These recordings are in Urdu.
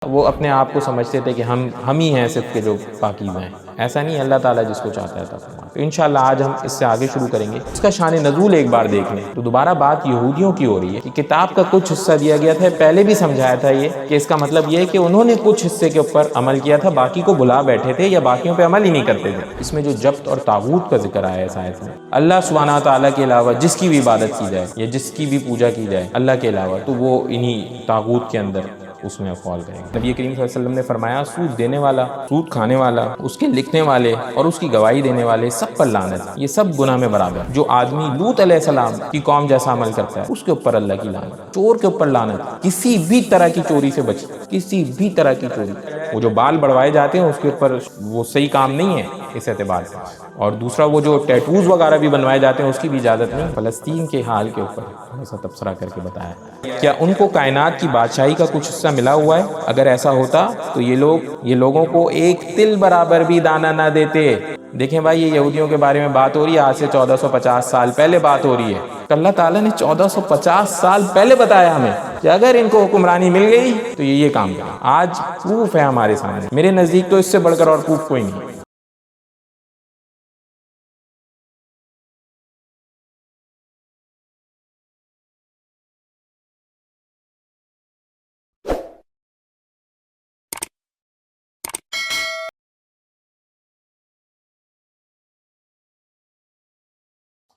وہ اپنے آپ کو سمجھتے تھے کہ ہم ہی ہیں صرف کہ جو پاکیزہ ہیں. ایسا نہیں، اللہ تعالیٰ جس کو چاہتا ہے عطا فرماتا ہے. تو انشاءاللہ آج ہم اس سے آگے شروع کریں گے. اس کا شان نزول ایک بار دیکھ لیں تو دوبارہ بات یہودیوں کی ہو رہی ہے کہ کتاب کا کچھ حصہ دیا گیا تھا. پہلے بھی سمجھایا تھا یہ کہ اس کا مطلب یہ ہے کہ انہوں نے کچھ حصے کے اوپر عمل کیا تھا، باقی کو بھلا بیٹھے تھے یا باقیوں پہ عمل ہی نہیں کرتے تھے. اس میں جو جبت اور طاغوت کا ذکر آیا ہے اس آیت میں، اللہ سبحانہ تعالیٰ کے علاوہ جس کی بھی عبادت کی جائے یا جس کی بھی پوجا کی جائے اللہ کے علاوہ، تو وہ انہی طاغوت کے اندر اس میں اقوال کریں گے. نبی کریم صلی اللہ علیہ وسلم نے فرمایا سود دینے والا، سود کھانے والا، اس کے لکھنے والے اور اس کی گواہی دینے والے سب پر لعنت. یہ سب گناہ میں برابر. جو آدمی لوط علیہ السلام کی قوم جیسا عمل کرتا ہے اس کے اوپر اللہ کی لعنت. چور کے اوپر لعنت، کسی بھی طرح کی چوری سے بچے، کسی بھی طرح کی چوری. وہ جو بال بڑھوائے جاتے ہیں اس کے اوپر وہ صحیح کام نہیں ہے اس اعتبار سے. اور دوسرا وہ جو ٹیٹوز وغیرہ بھی بنوائے جاتے ہیں اس کی بھی اجازت نہیں. فلسطین کے حال کے اوپر ایسا تبصرہ کر کے بتایا. کیا ان کو کائنات کی بادشاہی کا کچھ حصہ ملا ہوا ہے؟ اگر ایسا ہوتا تو یہ لوگوں کو ایک تل برابر بھی دانہ نہ دیتے. دیکھیں بھائی، یہ یہودیوں کے بارے میں بات ہو رہی ہے، آج سے 1450 سال پہلے بات ہو رہی ہے. اللہ تعالیٰ نے 1450 سال پہلے بتایا ہمیں کہ اگر ان کو حکمرانی مل گئی تو یہ کام کریں. آج پروف ہے ہمارے سامنے. میرے نزدیک تو اس سے بڑھ کر اور پروف کوئی نہیں.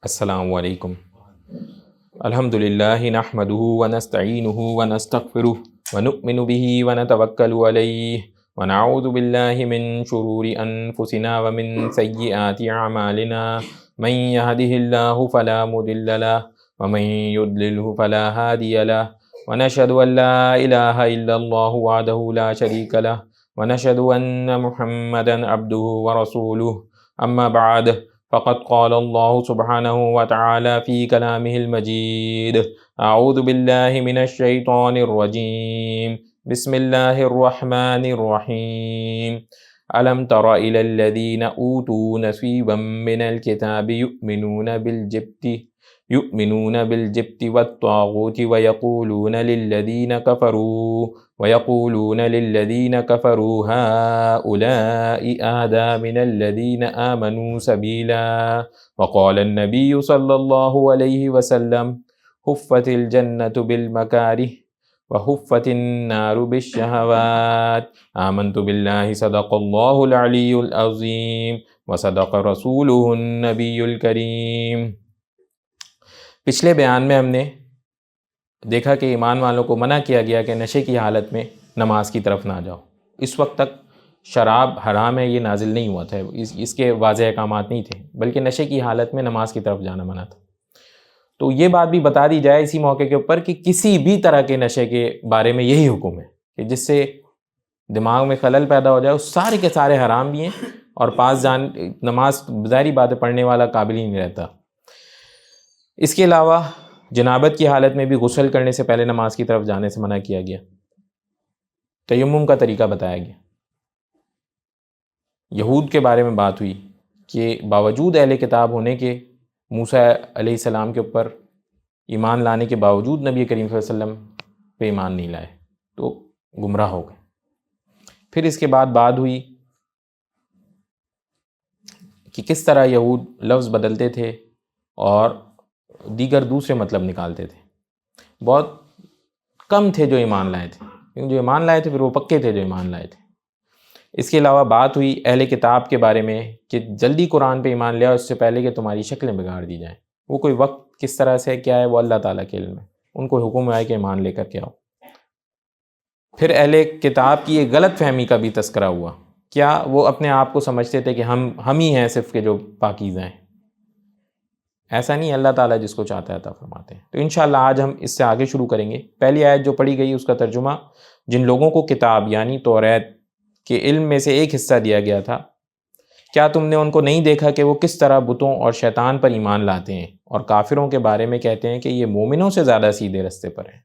السلام علیکم. الحمدللہ نحمده ونستعینه ونستغفره ونؤمن به ونتوکل علیہ ونعوذ باللہ من شرور انفسنا ومن سیئات اعمالنا من يهده اللہ فلا مضل له ومن يضلله فلا هادی له ونشهد ان لا الہ الا اللہ وحدہ لا شریک له ونشهد ان محمدا عبده ورسولہ. اما بعد فقد قال اللہ سبحانہ وتعالی فی کلامہ المجید. اعوذ باللہ من الشیطان الرجیم. بسم اللہ الرحمن الرحیم. الم تر الی الذین اوتوا نصیبا من الکتاب یؤمنون بالجبت والطاغوت ویقولون للذین کفروا هؤلاء اہدی من الذین آمنوا سبیلا. وقال النبی صلی اللہ علیہ وسلم حفت الجنۃ بالمکارہ وحفت النار بالشہوات. آمنت باللہ صدق اللہ العلی العظیم وصدق رسولہ النبی الکریم. پچھلے بیان میں ہم نے دیکھا کہ ایمان والوں کو منع کیا گیا کہ نشے کی حالت میں نماز کی طرف نہ جاؤ. اس وقت تک شراب حرام ہے یہ نازل نہیں ہوا تھا، اس کے واضح احکامات نہیں تھے، بلکہ نشے کی حالت میں نماز کی طرف جانا منع تھا. تو یہ بات بھی بتا دی جائے اسی موقع کے اوپر کہ کسی بھی طرح کے نشے کے بارے میں یہی حکم ہے کہ جس سے دماغ میں خلل پیدا ہو جائے، وہ سارے کے سارے حرام بھی ہیں اور نماز ظاہری باتیں پڑھنے والا قابل ہی نہیں رہتا. اس کے علاوہ جنابت کی حالت میں بھی غسل کرنے سے پہلے نماز کی طرف جانے سے منع کیا گیا. تیمم کا طریقہ بتایا گیا. یہود کے بارے میں بات ہوئی کہ باوجود اہل کتاب ہونے کے، موسیٰ علیہ السلام کے اوپر ایمان لانے کے باوجود نبی کریم صلی اللہ علیہ وسلم پہ ایمان نہیں لائے تو گمراہ ہو گئے. پھر اس کے بعد بات ہوئی کہ کس طرح یہود لفظ بدلتے تھے اور دیگر دوسرے مطلب نکالتے تھے. بہت کم تھے جو ایمان لائے تھے، کیونکہ جو ایمان لائے تھے پھر وہ پکے تھے جو ایمان لائے تھے. اس کے علاوہ بات ہوئی اہل کتاب کے بارے میں کہ جلدی قرآن پہ ایمان لیا اس سے پہلے کہ تمہاری شکلیں بگاڑ دی جائیں. وہ کوئی وقت کس طرح سے کیا ہے وہ اللہ تعالیٰ کے علم ہے، ان کو حکم آئے کہ ایمان لے کر کے آؤ. پھر اہل کتاب کی ایک غلط فہمی کا بھی تذکرہ ہوا. کیا وہ اپنے آپ کو سمجھتے تھے کہ ہم ہی ہیں صرف کہ جو پاکیزہ ہیں؟ ایسا نہیں، اللہ تعالیٰ جس کو چاہتا ہے عطا فرماتے ہیں. تو انشاءاللہ آج ہم اس سے آگے شروع کریں گے. پہلی آیت جو پڑھی گئی اس کا ترجمہ، جن لوگوں کو کتاب یعنی توریت کے علم میں سے ایک حصہ دیا گیا تھا، کیا تم نے ان کو نہیں دیکھا کہ وہ کس طرح بتوں اور شیطان پر ایمان لاتے ہیں اور کافروں کے بارے میں کہتے ہیں کہ یہ مومنوں سے زیادہ سیدھے رستے پر ہیں.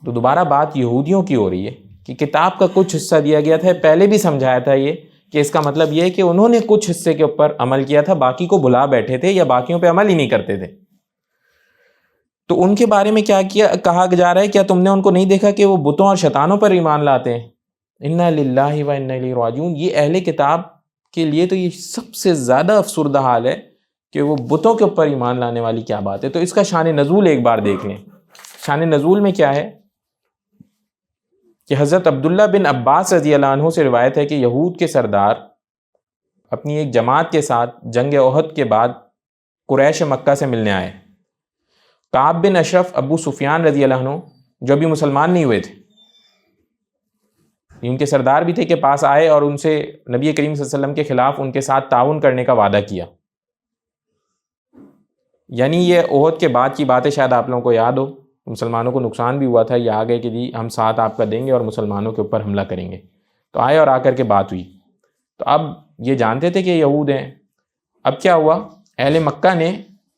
تو دوبارہ بات یہودیوں کی ہو رہی ہے کہ کتاب کا کچھ حصہ دیا گیا تھا. پہلے بھی سمجھایا تھا یہ کہ اس کا مطلب یہ ہے کہ انہوں نے کچھ حصے کے اوپر عمل کیا تھا، باقی کو بھلا بیٹھے تھے یا باقیوں پہ عمل ہی نہیں کرتے تھے. تو ان کے بارے میں کیا کہا جا رہا ہے؟ کیا تم نے ان کو نہیں دیکھا کہ وہ بتوں اور شیطانوں پر ایمان لاتے ہیں؟ انا للہ و انا الیہ راجعون. یہ اہل کتاب کے لیے تو یہ سب سے زیادہ افسردہ حال ہے کہ وہ بتوں کے اوپر ایمان لانے والی کیا بات ہے. تو اس کا شان نزول ایک بار دیکھ لیں. شان نزول میں کیا ہے کہ حضرت عبداللہ بن عباس رضی اللہ عنہ سے روایت ہے کہ یہود کے سردار اپنی ایک جماعت کے ساتھ جنگ احد کے بعد قریش مکہ سے ملنے آئے. کعب بن اشرف ابو سفیان رضی اللہ عنہ جو ابھی مسلمان نہیں ہوئے تھے، ان کے سردار بھی تھے، کہ پاس آئے اور ان سے نبی کریم صلی اللہ علیہ وسلم کے خلاف ان کے ساتھ تعاون کرنے کا وعدہ کیا. یعنی یہ احد کے بعد کی باتیں شاید آپ لوگوں کو یاد ہو، مسلمانوں کو نقصان بھی ہوا تھا، یہ آ گئے کہ جی ہم ساتھ آپ کا دیں گے اور مسلمانوں کے اوپر حملہ کریں گے. تو آئے اور آ کر کے بات ہوئی. تو اب یہ جانتے تھے کہ یہود ہیں. اب کیا ہوا، اہل مکہ نے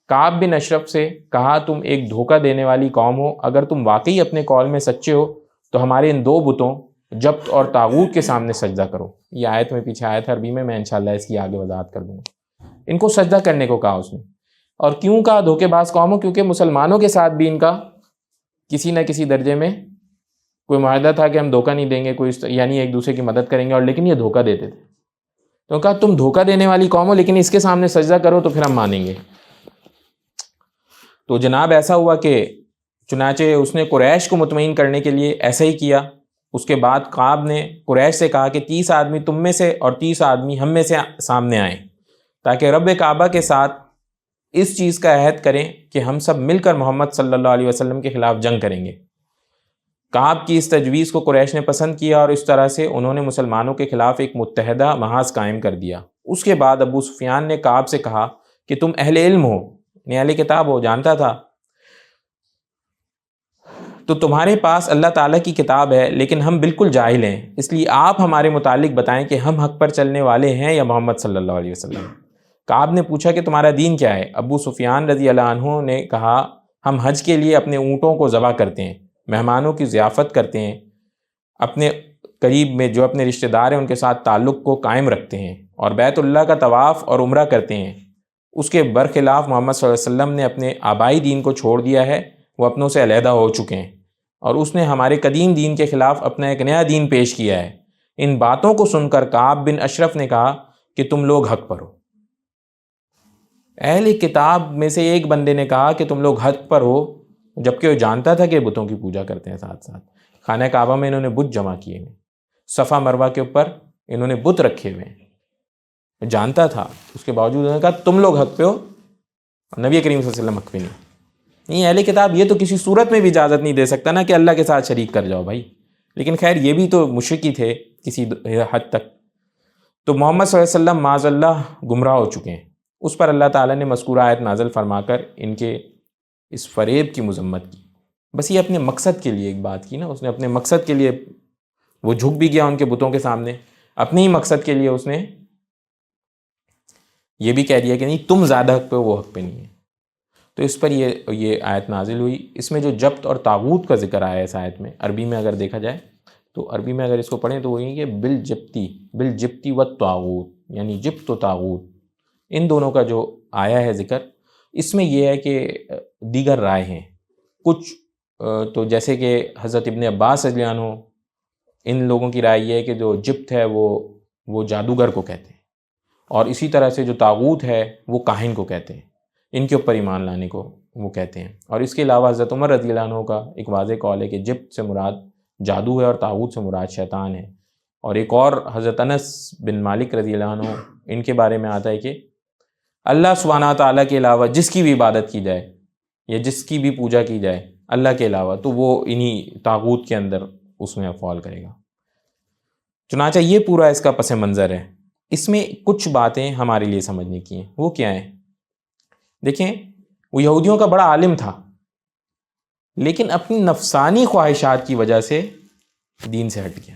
کعب بن اشرف سے کہا تم ایک دھوکہ دینے والی قوم ہو، اگر تم واقعی اپنے قول میں سچے ہو تو ہمارے ان دو بتوں جبت اور طاغوت کے سامنے سجدہ کرو. یہ آیت میں پیچھے آیت ہے عربی میں انشاءاللہ اس کی آگے وضاحت کر دوں گا. ان کو سجدہ کرنے کو کہا اس نے. اور کیوں کہا دھوکے باز قوم ہو؟ کیونکہ مسلمانوں کے ساتھ بھی ان کا کسی نہ کسی درجے میں کوئی معاہدہ تھا کہ ہم دھوکہ نہیں دیں گے، کوئی یعنی ایک دوسرے کی مدد کریں گے، اور لیکن یہ دھوکہ دیتے تھے. تو کہا تم دھوکہ دینے والی قوم ہو لیکن اس کے سامنے سجدہ کرو تو پھر ہم مانیں گے. تو جناب ایسا ہوا کہ چنانچہ اس نے قریش کو مطمئن کرنے کے لیے ایسا ہی کیا. اس کے بعد کعب نے قریش سے کہا کہ 30 آدمی تم میں سے اور 30 آدمی ہم میں سے سامنے آئیں تاکہ رب کعبہ کے ساتھ اس چیز کا عہد کریں کہ ہم سب مل کر محمد صلی اللہ علیہ وسلم کے خلاف جنگ کریں گے. کعب کی اس تجویز کو قریش نے پسند کیا اور اس طرح سے انہوں نے مسلمانوں کے خلاف ایک متحدہ محاذ قائم کر دیا. اس کے بعد ابو سفیان نے کعب سے کہا کہ تم اہل علم ہو، اہل کتاب ہو، جانتا تھا، تو تمہارے پاس اللہ تعالیٰ کی کتاب ہے لیکن ہم بالکل جاہل ہیں، اس لیے آپ ہمارے متعلق بتائیں کہ ہم حق پر چلنے والے ہیں یا محمد صلی اللہ علیہ وسلم. کعب نے پوچھا کہ تمہارا دین کیا ہے؟ ابو سفیان رضی اللہ عنہ نے کہا ہم حج کے لیے اپنے اونٹوں کو ذبح کرتے ہیں، مہمانوں کی ضیافت کرتے ہیں، اپنے قریب میں جو اپنے رشتہ دار ہیں ان کے ساتھ تعلق کو قائم رکھتے ہیں، اور بیت اللہ کا طواف اور عمرہ کرتے ہیں. اس کے برخلاف محمد صلی اللہ علیہ وسلم نے اپنے آبائی دین کو چھوڑ دیا ہے، وہ اپنوں سے علیحدہ ہو چکے ہیں، اور اس نے ہمارے قدیم دین کے خلاف اپنا ایک نیا دین پیش کیا ہے. ان باتوں کو سن کر کعب بن اشرف نے کہا کہ تم لوگ حق پر ہو. اہل کتاب میں سے ایک بندے نے کہا کہ تم لوگ حق پر ہو، جبکہ وہ جانتا تھا کہ بتوں کی پوجا کرتے ہیں. ساتھ ساتھ خانہ کعبہ میں انہوں نے بت جمع کیے ہیں، صفا مروہ کے اوپر انہوں نے بت رکھے ہوئے ہیں، جانتا تھا. اس کے باوجود انہوں نے کہا تم لوگ حق پہ ہو، نبی کریم صلی اللہ علیہ وسلم حق پہ نہیں. اہل کتاب یہ تو کسی صورت میں بھی اجازت نہیں دے سکتا نا کہ اللہ کے ساتھ شریک کر جاؤ بھائی. لیکن خیر یہ بھی تو مشرکی تھے کسی حد تک. تو محمد صلی اللہ علیہ وسلم معاذ اللہ گمراہ ہو چکے ہیں. اس پر اللہ تعالیٰ نے مذکورہ آیت نازل فرما کر ان کے اس فریب کی مذمت کی. بس یہ اپنے مقصد کے لیے ایک بات کی نا، اس نے اپنے مقصد کے لیے وہ جھک بھی گیا ان کے بتوں کے سامنے، اپنے ہی مقصد کے لیے اس نے یہ بھی کہہ دیا کہ نہیں تم زیادہ حق پہ ہو، وہ حق پہ نہیں ہے. تو اس پر یہ آیت نازل ہوئی. اس میں جو جبت اور طاغوت کا ذکر آیا ہے اس آیت میں، عربی میں اگر دیکھا جائے تو عربی میں اگر اس کو پڑھیں تو وہ یہ کہ بالجبتی والطاغوت، یعنی جبت و طاغوت ان دونوں کا جو آیا ہے ذکر، اس میں یہ ہے کہ دیگر رائے ہیں کچھ. تو جیسے کہ حضرت ابن عباس رضی اللہ عنہ، ان لوگوں کی رائے یہ ہے کہ جو جبت ہے وہ جادوگر کو کہتے ہیں، اور اسی طرح سے جو طاغوت ہے وہ کاہن کو کہتے ہیں، ان کے اوپر ایمان لانے کو وہ کہتے ہیں. اور اس کے علاوہ حضرت عمر رضی اللہ عنہ کا ایک واضح قول ہے کہ جبت سے مراد جادو ہے اور طاغوت سے مراد شیطان ہے. اور ایک اور حضرت انس بن مالک رضی اللہ عنہ، ان کے بارے میں آتا ہے کہ اللہ سبحانہ تعالیٰ کے علاوہ جس کی بھی عبادت کی جائے یا جس کی بھی پوجا کی جائے اللہ کے علاوہ، تو وہ انہی طاغوت کے اندر اس میں فال کرے گا. چنانچہ یہ پورا اس کا پس منظر ہے. اس میں کچھ باتیں ہمارے لیے سمجھنے کی ہیں. وہ کیا ہیں؟ دیکھیں، وہ یہودیوں کا بڑا عالم تھا لیکن اپنی نفسانی خواہشات کی وجہ سے دین سے ہٹ گیا.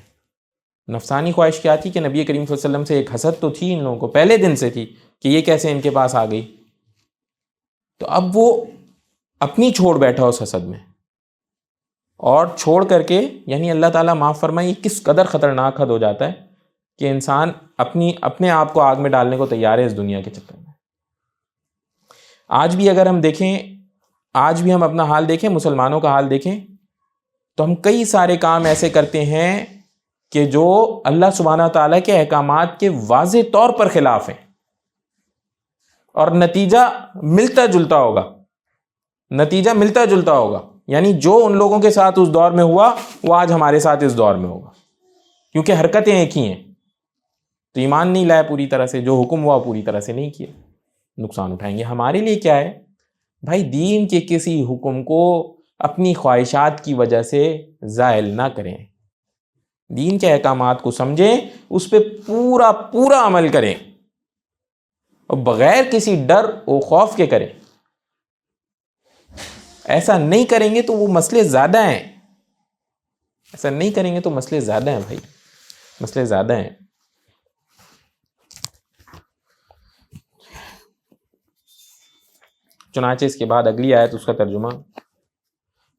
نفسانی خواہش کیا تھی کہ نبی کریم صلی اللہ علیہ وسلم سے ایک حسد تو تھی ان لوگوں کو، پہلے دن سے تھی کہ یہ کیسے ان کے پاس آ گئی. تو اب وہ اپنی چھوڑ بیٹھا اس حسد میں، اور چھوڑ کر کے، یعنی اللہ تعالیٰ معاف فرمائے، یہ کس قدر خطرناک حد ہو جاتا ہے کہ انسان اپنے آپ کو آگ میں ڈالنے کو تیار ہے اس دنیا کے چکر میں. آج بھی اگر ہم دیکھیں آج بھی ہم اپنا حال دیکھیں، مسلمانوں کا حال دیکھیں، تو ہم کئی سارے کام ایسے کرتے ہیں کہ جو اللہ سبحانہ تعالیٰ کے احکامات کے واضح طور پر خلاف ہیں، اور نتیجہ ملتا جلتا ہوگا، یعنی جو ان لوگوں کے ساتھ اس دور میں ہوا وہ آج ہمارے ساتھ اس دور میں ہوگا، کیونکہ حرکتیں ایک ہی ہیں۔ تو ایمان نہیں لائے پوری طرح سے، جو حکم ہوا پوری طرح سے نہیں کیا، نقصان اٹھائیں گے۔ ہمارے لیے کیا ہے بھائی، دین کے کسی حکم کو اپنی خواہشات کی وجہ سے زائل نہ کریں، دین کے احکامات کو سمجھیں، اس پہ پورا پورا عمل کریں، اور بغیر کسی ڈر و خوف کے کریں۔ ایسا نہیں کریں گے تو وہ مسئلے زیادہ ہیں، بھائی، مسئلے زیادہ ہیں۔ چنانچہ اس کے بعد اگلی آیت، اس کا ترجمہ،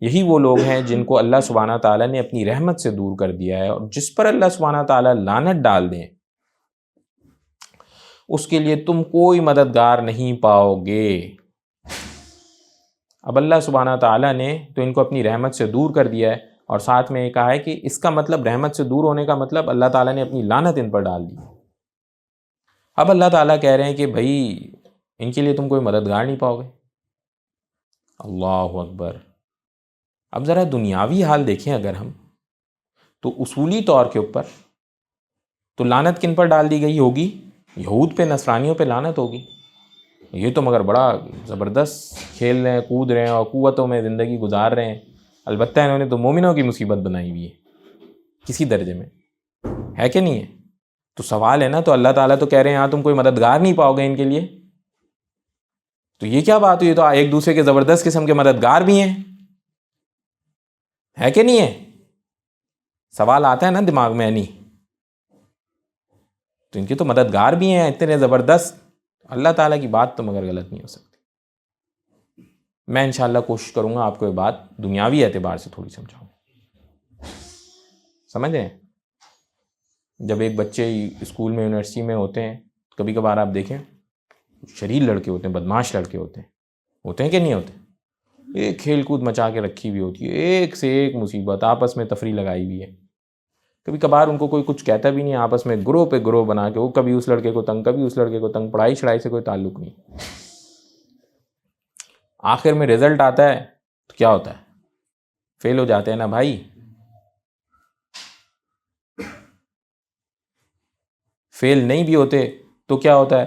یہی وہ لوگ ہیں جن کو اللہ سبحانہ تعالیٰ نے اپنی رحمت سے دور کر دیا ہے، اور جس پر اللہ سبحانہ تعالیٰ لعنت ڈال دیں اس کے لیے تم کوئی مددگار نہیں پاؤ گے۔ اب اللہ سبحانہ تعالیٰ نے تو ان کو اپنی رحمت سے دور کر دیا ہے، اور ساتھ میں یہ کہا ہے کہ اس کا مطلب، رحمت سے دور ہونے کا مطلب اللہ تعالیٰ نے اپنی لعنت ان پر ڈال دی۔ اب اللہ تعالیٰ کہہ رہے ہیں کہ بھائی ان کے لیے تم کوئی مددگار نہیں پاؤ گے۔ اللہ اکبر۔ اب ذرا دنیاوی حال دیکھیں اگر ہم، تو اصولی طور کے اوپر تو لعنت کن پر ڈال دی گئی ہوگی؟ یہود پہ، نصرانیوں پہ لعنت ہوگی۔ یہ تو مگر بڑا زبردست کھیل رہے ہیں، کود رہے ہیں اور قوتوں میں زندگی گزار رہے ہیں، البتہ انہوں نے تو مومنوں کی مصیبت بنائی ہوئی ہے کسی درجے میں، ہے کہ نہیں ہے؟ تو سوال ہے نا، تو اللہ تعالیٰ تو کہہ رہے ہیں ہاں تم کوئی مددگار نہیں پاؤ گے ان کے لیے، تو یہ کیا بات ہوئی؟ تو ایک دوسرے کے زبردست قسم کے مددگار بھی ہیں، ہے کہ نہیں ہے؟ سوال آتا ہے نا دماغ میں، نہیں تو ان کے تو مددگار بھی ہیں اتنے زبردست، اللہ تعالیٰ کی بات تو مگر غلط نہیں ہو سکتی۔ میں انشاءاللہ کوشش کروں گا آپ کو یہ بات دنیاوی اعتبار سے تھوڑی سمجھاؤں، سمجھیں؟ جب ایک بچے اسکول میں، یونیورسٹی میں ہوتے ہیں، کبھی کبھار آپ دیکھیں شریر لڑکے ہوتے ہیں، بدماش لڑکے ہوتے ہیں کہ نہیں ہوتے؟ ایک کھیل کود مچا کے رکھی ہوئی ہوتی ہے، ایک سے ایک مصیبت، آپس میں تفریح لگائی ہوئی ہے، کبھی کبھار ان کو کوئی کچھ کہتا بھی نہیں، آپس میں گروہ پہ گروہ بنا کے وہ کبھی اس لڑکے کو تنگ، کبھی اس لڑکے کو تنگ، پڑھائی چھڑائی سے کوئی تعلق نہیں۔ آخر میں رزلٹ آتا ہے تو کیا ہوتا ہے؟ فیل ہو جاتے ہیں نا بھائی، فیل نہیں بھی ہوتے تو کیا ہوتا ہے؟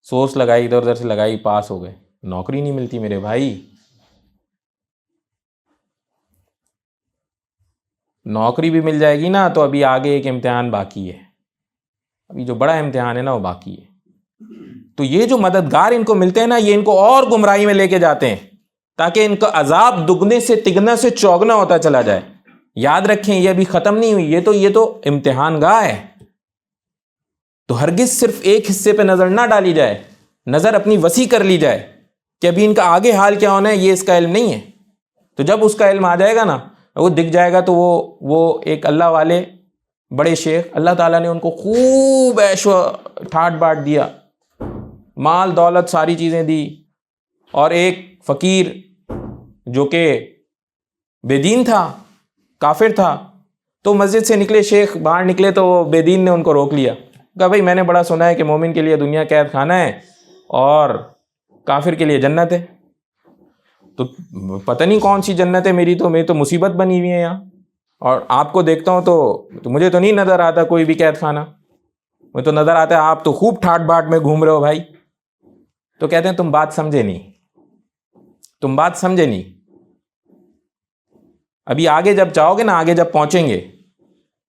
سورس لگائی، ادھر ادھر سے لگائی، پاس ہو گئے، نوکری نہیں ملتی میرے بھائی، نوکری بھی مل جائے گی نا تو ابھی آگے ایک امتحان باقی ہے، ابھی جو بڑا امتحان ہے نا وہ باقی ہے۔ تو یہ جو مددگار ان کو ملتے ہیں نا، یہ ان کو اور گمراہی میں لے کے جاتے ہیں تاکہ ان کا عذاب دگنے سے تگنا سے چوگنا ہوتا چلا جائے۔ یاد رکھیں یہ ابھی ختم نہیں ہوئی، یہ تو امتحان گاہ ہے، تو ہرگز صرف ایک حصے پہ نظر نہ ڈالی جائے، نظر اپنی وسیع کر لی جائے کہ ابھی ان کا آگے حال کیا ہونا ہے یہ اس کا علم نہیں ہے۔ تو جب اس کا علم آ جائے گا نا، وہ دکھ جائے گا، تو وہ ایک اللہ والے بڑے شیخ، اللہ تعالیٰ نے ان کو خوب عیش و ٹھاٹ باٹ دیا، مال دولت ساری چیزیں دی، اور ایک فقیر جو کہ بے دین تھا، کافر تھا، تو مسجد سے نکلے، شیخ باہر نکلے تو وہ بے دین نے ان کو روک لیا، کہا بھائی میں نے بڑا سنا ہے کہ مومن کے لیے دنیا قید خانہ ہے اور کافر کے لیے جنت ہے، تو پتہ نہیں کون سی جنت ہے، میری تو مصیبت بنی ہوئی ہے یہاں، اور آپ کو دیکھتا ہوں تو مجھے تو نہیں نظر آتا کوئی بھی قید خانہ، مجھے تو نظر آتا ہے آپ تو خوب ٹھاٹ باٹ میں گھوم رہے ہو بھائی۔ تو کہتے ہیں تم بات سمجھے نہیں، ابھی آگے جب جاؤ گے نا، آگے جب پہنچیں گے،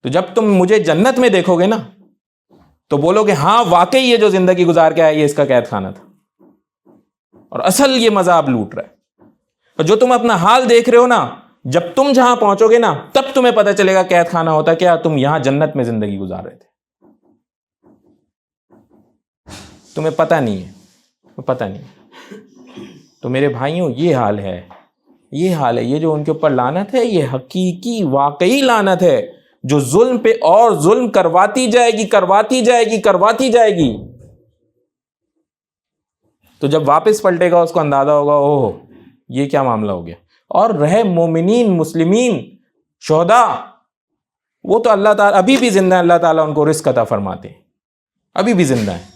تو جب تم مجھے جنت میں دیکھو گے نا تو بولو گے ہاں واقعی یہ جو زندگی گزار کے آیا یہ اس کا قید خانہ تھا، اور اصل یہ مزہ اب لوٹ رہا ہے۔ اور جو تم اپنا حال دیکھ رہے ہو نا، جب تم جہاں پہنچو گے نا تب تمہیں پتہ چلے گا قید خانہ ہوتا کیا، تم یہاں جنت میں زندگی گزار رہے تھے، تمہیں پتہ نہیں ہے۔ تو میرے بھائیوں یہ حال ہے، یہ جو ان کے اوپر لعنت ہے، یہ حقیقی واقعی لعنت ہے جو ظلم پہ اور ظلم کرواتی جائے گی۔ تو جب واپس پلٹے گا اس کو اندازہ ہوگا اوہ یہ کیا معاملہ ہو گیا؟ اور رہے مومنین مسلمین شہداء، وہ تو اللہ تعالیٰ ابھی بھی زندہ ہیں، اللہ تعالیٰ ان کو رزق عطا فرماتے ہیں، ابھی بھی زندہ ہیں،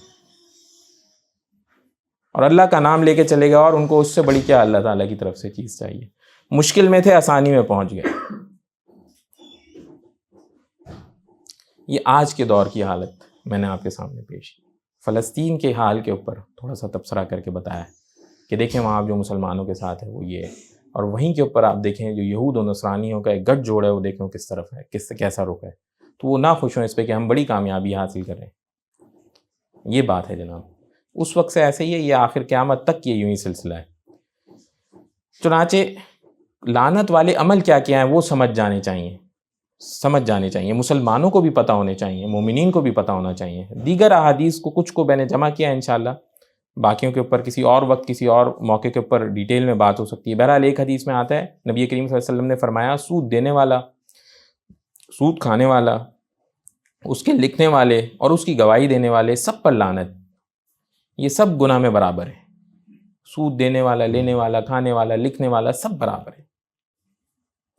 اور اللہ کا نام لے کے چلے گا، اور ان کو اس سے بڑی کیا اللہ تعالیٰ کی طرف سے چیز چاہیے؟ مشکل میں تھے، آسانی میں پہنچ گئے۔ یہ آج کے دور کی حالت میں نے آپ کے سامنے پیش کی۔ فلسطین کے حال کے اوپر تھوڑا سا تبصرہ کر کے بتایا کہ دیکھیں وہاں جو مسلمانوں کے ساتھ ہے وہ یہ ہے، اور وہیں کے اوپر آپ دیکھیں جو یہود و نصرانیوں کا ایک گٹھ جوڑ ہے وہ دیکھیں وہ کس طرف ہے، کیسا رخ ہے، تو وہ نہ خوش ہوں اس پہ کہ ہم بڑی کامیابی حاصل کر رہے ہیں۔ یہ بات ہے جناب، اس وقت سے ایسے ہی ہے، یہ آخر قیامت تک یہ یوں ہی سلسلہ ہے۔ چنانچہ لعنت والے عمل کیا کیا ہیں وہ سمجھ جانے چاہیے، مسلمانوں کو بھی پتہ ہونے چاہیے، مومنین کو بھی پتہ ہونا چاہیے۔ دیگر احادیث کو کچھ کو میں نے جمع کیا ہے انشاءاللہ، باقیوں کے اوپر کسی اور وقت کسی اور موقع کے اوپر ڈیٹیل میں بات ہو سکتی ہے۔ بہرحال ایک حدیث میں آتا ہے نبی کریم صلی اللہ علیہ وسلم نے فرمایا سود دینے والا، سود کھانے والا، اس کے لکھنے والے اور اس کی گواہی دینے والے سب پر لعنت، یہ سب گناہ میں برابر ہے۔ سود دینے والا، لینے والا، کھانے والا، لکھنے والا سب برابر ہے۔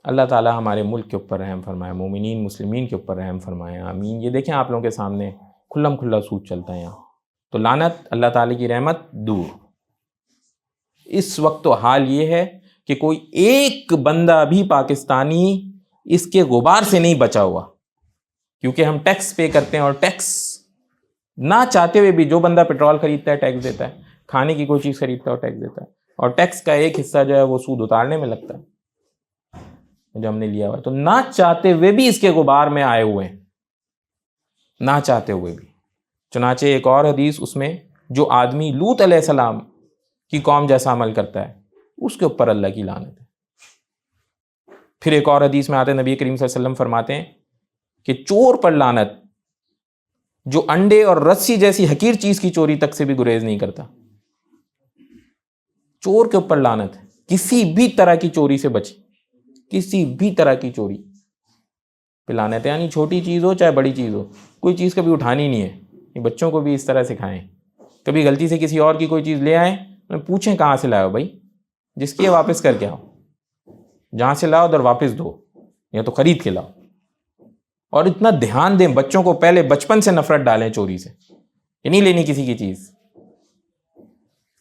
اللہ تعالی ہمارے ملک کے اوپر رحم فرمائے، مومنین مسلمین کے اوپر رحم فرمائے، آمین۔ یہ دیکھیں آپ لوگوں کے سامنے کھلم کھلا سود چلتا ہے یہاں، تو لعنت، اللہ تعالی کی رحمت دور۔ اس وقت تو حال یہ ہے کہ کوئی ایک بندہ بھی پاکستانی اس کے غبار سے نہیں بچا ہوا، کیونکہ ہم ٹیکس پے کرتے ہیں، اور ٹیکس نہ چاہتے ہوئے بھی جو بندہ پیٹرول خریدتا ہے ٹیکس دیتا ہے، کھانے کی کوئی چیز خریدتا ہے اور ٹیکس دیتا ہے، اور ٹیکس کا ایک حصہ جو ہے وہ سود اتارنے میں لگتا ہے جو ہم نے لیا ہوا ہے، تو نہ چاہتے ہوئے بھی اس کے غبار میں آئے ہوئے ہیں، نہ چاہتے ہوئے بھی۔ چنانچہ ایک اور حدیث، اس میں جو آدمی لوط علیہ السلام کی قوم جیسا عمل کرتا ہے اس کے اوپر اللہ کی لعنت ہے۔ پھر ایک اور حدیث میں آتے ہیں نبی کریم صلی اللہ علیہ وسلم فرماتے ہیں کہ چور پر لعنت، جو انڈے اور رسی جیسی حقیر چیز کی چوری تک سے بھی گریز نہیں کرتا، چور کے اوپر لعنت ہے۔ کسی بھی طرح کی چوری سے بچے، کسی بھی طرح کی چوری پہ لعنت ہے، یعنی چھوٹی چیز ہو چاہے بڑی چیز ہو، کوئی چیز کبھی اٹھانی نہیں ہے۔ یہ بچوں کو بھی اس طرح سکھائیں، کبھی غلطی سے کسی اور کی کوئی چیز لے آئیں، پوچھیں کہاں سے لاؤ بھائی، جس کی ہے واپس کر کے آؤ، جہاں سے لاؤ ادھر واپس دو، یا تو خرید کے لاؤ۔ اور اتنا دھیان دیں بچوں کو، پہلے بچپن سے نفرت ڈالیں چوری سے، یہ نہیں لینی کسی کی چیز۔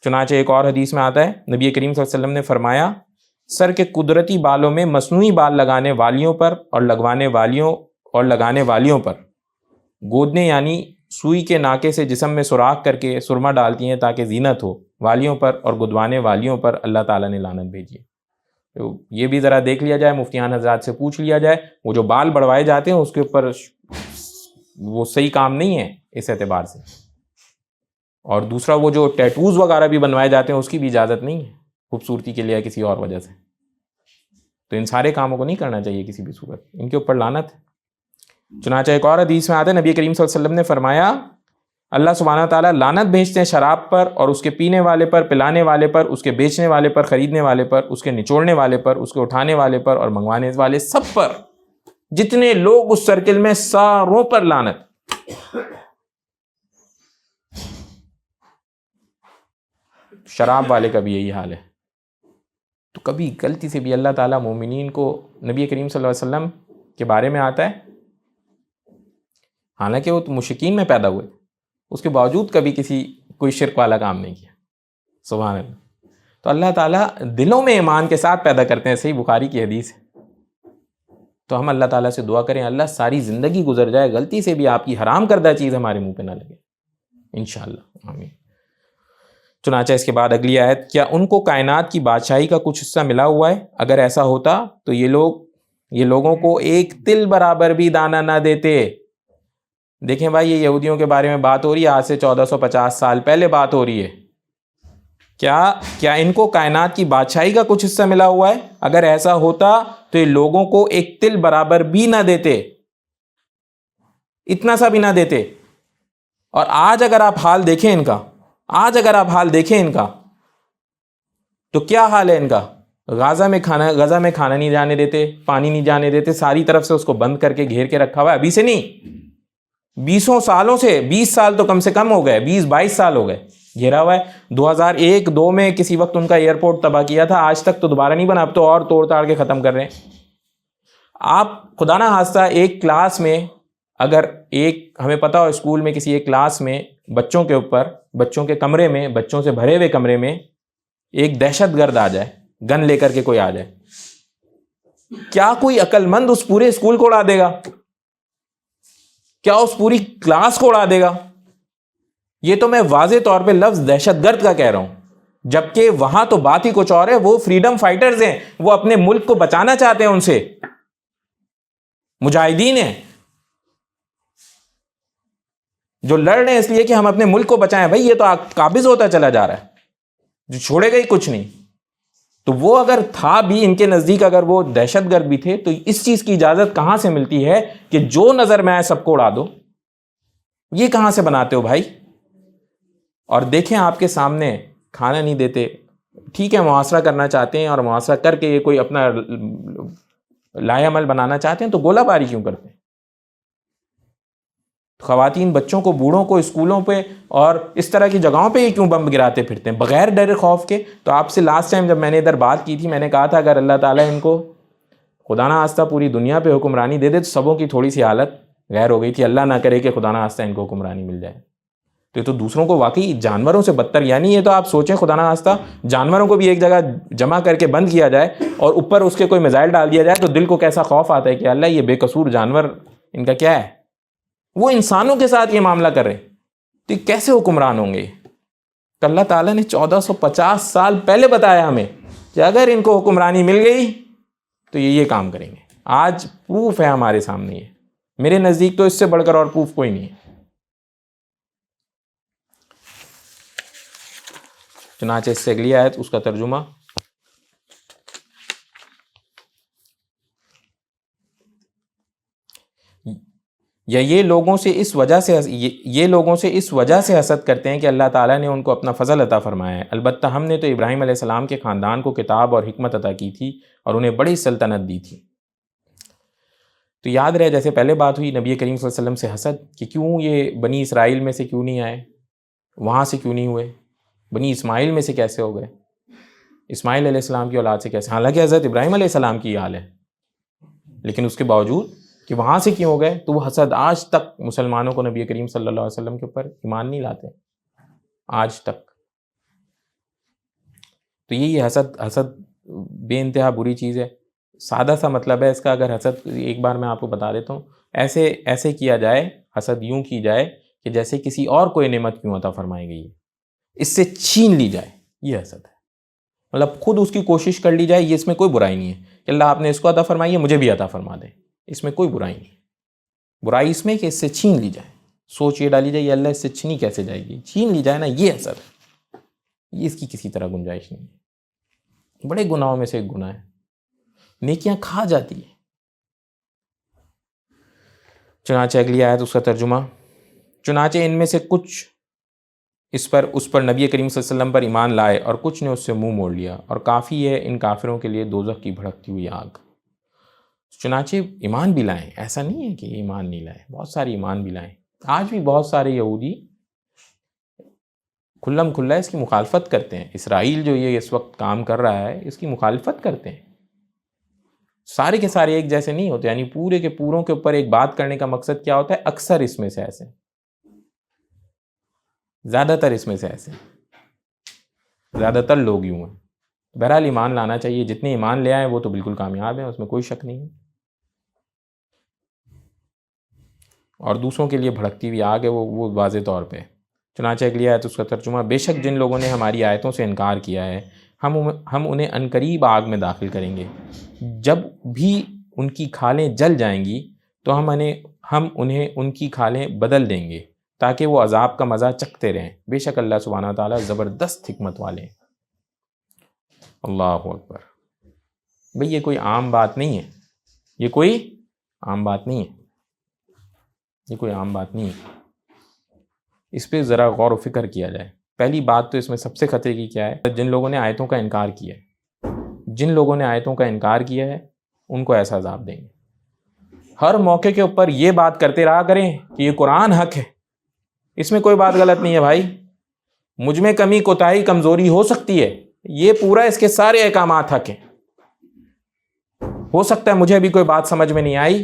چنانچہ ایک اور حدیث میں آتا ہے نبی کریم صلی اللہ علیہ وسلم نے فرمایا سر کے قدرتی بالوں میں مصنوعی بال لگانے والیوں پر اور لگانے والیوں پر گودنے، یعنی سوئی کے ناکے سے جسم میں سوراخ کر کے سرما ڈالتی ہیں تاکہ زینت ہو، والیوں پر اور گدوانے والیوں پر اللہ تعالیٰ نے لعنت بھیجی ہے۔ تو یہ بھی ذرا دیکھ لیا جائے، مفتیان حضرات سے پوچھ لیا جائے، وہ جو بال بڑھوائے جاتے ہیں اس کے اوپر وہ صحیح کام نہیں ہے اس اعتبار سے، اور دوسرا وہ جو ٹیٹوز وغیرہ بھی بنوائے جاتے ہیں اس کی بھی اجازت نہیں ہے، خوبصورتی کے لیے کسی اور وجہ سے، تو ان سارے کاموں کو نہیں کرنا چاہیے کسی بھی صورت، ان کے اوپر لعنت ہے۔ چنانچہ ایک اور حدیث میں آتا ہے نبی کریم صلی اللہ علیہ وسلم نے فرمایا اللہ سبحانہ تعالیٰ لعنت بھیجتے ہیں شراب پر اور اس کے پینے والے پر، پلانے والے پر، اس کے بیچنے والے پر، خریدنے والے پر، اس کے نچوڑنے والے پر، اس کے اٹھانے والے پر اور منگوانے والے سب پر، جتنے لوگ اس سرکل میں ساروں پر لعنت۔ شراب والے کا بھی یہی حال ہے۔ تو کبھی غلطی سے بھی اللہ تعالیٰ مومنین کو، نبی کریم صلی اللہ علیہ وسلم کے بارے میں آتا ہے، حالانکہ وہ تو مشرکین میں پیدا ہوئے، اس کے باوجود کبھی کوئی شرک والا کام نہیں کیا، سبحان اللہ۔ تو اللہ تعالیٰ دلوں میں ایمان کے ساتھ پیدا کرتے ہیں، صحیح بخاری کی حدیث ہے۔ تو ہم اللہ تعالیٰ سے دعا کریں اللہ ساری زندگی گزر جائے غلطی سے بھی آپ کی حرام کردہ چیز ہمارے منہ پہ نہ لگے، انشاءاللہ، آمین۔ چنانچہ اس کے بعد اگلی آیت، کیا ان کو کائنات کی بادشاہی کا کچھ حصہ ملا ہوا ہے؟ اگر ایسا ہوتا تو یہ لوگوں کو ایک تل برابر بھی دانہ نہ دیتے۔ دیکھیں بھائی، یہ یہودیوں کے بارے میں بات ہو رہی ہے، آج سے 1450 سال پہلے بات ہو رہی ہے۔ کیا ان کو کائنات کی بادشاہی کا کچھ حصہ ملا ہوا ہے؟ اگر ایسا ہوتا تو یہ لوگوں کو ایک تل برابر بھی نہ دیتے، اتنا سا بھی نہ دیتے۔ اور آج اگر آپ حال دیکھیں ان کا، تو کیا حال ہے ان کا؟ غزہ میں کھانا نہیں جانے دیتے، پانی نہیں جانے دیتے، ساری طرف سے اس کو بند کر کے گھیر کے رکھا ہوا ہے، ابھی سے نہیں، 20 سالوں سے، 20 سال تو کم سے کم ہو گئے، 20-22 سال ہو گئے، گھیرا ہوا ہے. 2001-2 میں کسی وقت ان کا ایئرپورٹ تباہ کیا تھا, آج تک تو دوبارہ نہیں بنا, اب تو اور توڑ تاڑ کے ختم کر رہے ہیں. آپ خدا نہ خواستہ ایک کلاس میں, اگر ہمیں پتا ہو اسکول میں کسی ایک کلاس میں بچوں کے اوپر, بچوں کے کمرے میں, بچوں سے بھرے ہوئے کمرے میں ایک دہشت گرد آ جائے, گن لے کر کے کوئی آ جائے, کیا کوئی عقل مند اس پورے اسکول کو اڑا دے گا؟ کیا اس پوری کلاس کو اڑا دے گا؟ یہ تو میں واضح طور پہ لفظ دہشت گرد کا کہہ رہا ہوں, جبکہ وہاں تو بات ہی کچھ اور ہے. وہ فریڈم فائٹرز ہیں, وہ اپنے ملک کو بچانا چاہتے ہیں, ان سے مجاہدین ہیں جو لڑ رہے ہیں اس لیے کہ ہم اپنے ملک کو بچائیں. بھائی یہ تو قابض ہوتا چلا جا رہا ہے, جو چھوڑے گا ہی کچھ نہیں. تو وہ اگر تھا بھی ان کے نزدیک, اگر وہ دہشت گرد بھی تھے, تو اس چیز کی اجازت کہاں سے ملتی ہے کہ جو نظر میں آئے سب کو اڑا دو؟ یہ کہاں سے بناتے ہو بھائی؟ اور دیکھیں آپ کے سامنے کھانا نہیں دیتے, ٹھیک ہے محاصرہ کرنا چاہتے ہیں, اور محاصرہ کر کے یہ کوئی اپنا لائے عمل بنانا چاہتے ہیں, تو گولہ باری کیوں کرتے ہیں؟ خواتین, بچوں کو, بوڑھوں کو اسکولوں پہ اور اس طرح کی جگہوں پہ یہ کیوں بم گراتے پھرتے ہیں بغیر ڈر خوف کے؟ تو آپ سے لاسٹ ٹائم جب میں نے ادھر بات کی تھی, میں نے کہا تھا اگر اللہ تعالیٰ ان کو خدا نہ خواستہ پوری دنیا پہ حکمرانی دے دے تو سبوں کی تھوڑی سی حالت غیر ہو گئی تھی. اللہ نہ کرے کہ خدا نہ خواستہ ان کو حکمرانی مل جائے. تو یہ تو دوسروں کو واقعی جانوروں سے بدتر, یعنی یہ تو آپ سوچیں خدا نہ خواستہ جانوروں کو بھی ایک جگہ جمع کر کے بند کیا جائے اور اوپر اس کے کوئی میزائل ڈال دیا جائے, تو دل کو کیسا خوف آتا ہے کہ اللہ یہ بے قصور جانور ان کا کیا ہے, وہ انسانوں کے ساتھ یہ معاملہ کر رہے, تو یہ کیسے حکمران ہوں گے؟ تو اللہ تعالیٰ نے 1450 سال پہلے بتایا ہمیں کہ اگر ان کو حکمرانی مل گئی تو یہ کام کریں گے. آج پروف ہے ہمارے سامنے, یہ میرے نزدیک تو اس سے بڑھ کر اور پروف کوئی نہیں ہے. چنانچہ اس سے اگلی آیت, اس کا ترجمہ, یا یہ لوگوں سے اس وجہ سے حسد کرتے ہیں کہ اللہ تعالیٰ نے ان کو اپنا فضل عطا فرمایا ہے. البتہ ہم نے تو ابراہیم علیہ السلام کے خاندان کو کتاب اور حکمت عطا کی تھی اور انہیں بڑی سلطنت دی تھی. تو یاد رہے, جیسے پہلے بات ہوئی نبی کریم صلی اللہ علیہ وسلم سے حسد کہ کیوں یہ بنی اسرائیل میں سے کیوں نہیں آئے, وہاں سے کیوں نہیں ہوئے, بنی اسماعیل میں سے کیسے ہو گئے, اسماعیل علیہ السلام کی اولاد سے کیسے, حالانکہ حضرت ابراہیم علیہ السلام کی حال ہے, لیکن اس کے باوجود کہ وہاں سے کیوں ہو گئے, تو وہ حسد آج تک مسلمانوں کو نبی کریم صلی اللہ علیہ وسلم کے اوپر ایمان نہیں لاتے آج تک. تو یہی حسد بے انتہا بری چیز ہے. سادہ سا مطلب ہے اس کا, اگر حسد ایک بار میں آپ کو بتا دیتا ہوں, ایسے کیا جائے, حسد یوں کی جائے کہ جیسے کسی اور کوئی نعمت کیوں عطا فرمائی گئی ہے, اس سے چھین لی جائے, یہ حسد ہے. مطلب خود اس کی کوشش کر لی جائے, یہ اس میں کوئی برائی نہیں ہے کہ اللہ آپ نے اس کو عطا فرمائی ہے, مجھے بھی عطا فرما دے, اس میں کوئی برائی نہیں. برائی اس میں کہ اس سے چھین لی جائے, سوچ یہ ڈالی جائے یہ اللہ اس سے چھینی کیسے جائے گی, چھین لی جائے نا, یہ حسد ہے. یہ اس کی کسی طرح گنجائش نہیں ہے. بڑے گناہوں میں سے ایک گناہ ہے, نیکیاں کھا جاتی ہے. چنانچہ اگلی آیت, اس کا ترجمہ, چنانچہ ان میں سے کچھ اس پر نبی کریم صلی اللہ علیہ وسلم پر ایمان لائے اور کچھ نے اس سے منہ موڑ لیا, اور کافی ہے ان کافروں کے لیے دوزخ کی بھڑکتی ہوئی آگ. چنانچہ ایمان بھی لائیں, ایسا نہیں ہے کہ ایمان نہیں لائیں, بہت سارے ایمان بھی لائیں. آج بھی بہت سارے یہودی کھلم کھلا اس کی مخالفت کرتے ہیں. اسرائیل جو یہ اس وقت کام کر رہا ہے اس کی مخالفت کرتے ہیں. سارے کے سارے ایک جیسے نہیں ہوتے, یعنی پورے کے پوروں کے اوپر ایک بات کرنے کا مقصد کیا ہوتا ہے, اکثر اس میں سے ایسے, زیادہ تر اس میں سے ایسے, زیادہ تر لوگ یوں ہیں. بہرحال ایمان لانا چاہیے, جتنے ایمان لے آئے وہ تو بالکل کامیاب ہیں, اس میں کوئی شک نہیں ہے. اور دوسروں کے لیے بھڑکتی ہوئی آگ ہے, وہ واضح طور پہ. چنانچہ اگلی آیت, اس کا ترجمہ, بے شک جن لوگوں نے ہماری آیتوں سے انکار کیا ہے ہم انہیں عنقریب آگ میں داخل کریں گے. جب بھی ان کی کھالیں جل جائیں گی تو ہم انہیں ان کی کھالیں بدل دیں گے تاکہ وہ عذاب کا مزہ چکھتے رہیں. بے شک اللہ سبحانہ وتعالیٰ زبردست حکمت والے ہیں. اللہ اکبر. بھئی یہ کوئی عام بات نہیں ہے, یہ کوئی عام بات نہیں ہے, یہ کوئی عام بات نہیں ہے. اس پہ ذرا غور و فکر کیا جائے. پہلی بات تو اس میں سب سے خطرے کی کیا ہے, جن لوگوں نے آیتوں کا انکار کیا ہے, جن لوگوں نے آیتوں کا انکار کیا ہے ان کو ایسا عذاب دیں گے. ہر موقع کے اوپر یہ بات کرتے رہا کریں کہ یہ قرآن حق ہے, اس میں کوئی بات غلط نہیں ہے بھائی. مجھ میں کمی کوتاہی کمزوری ہو سکتی ہے، یہ پورا اس کے سارے احکامات حق ہیں. ہو سکتا ہے مجھے ابھی کوئی بات سمجھ میں نہیں آئی،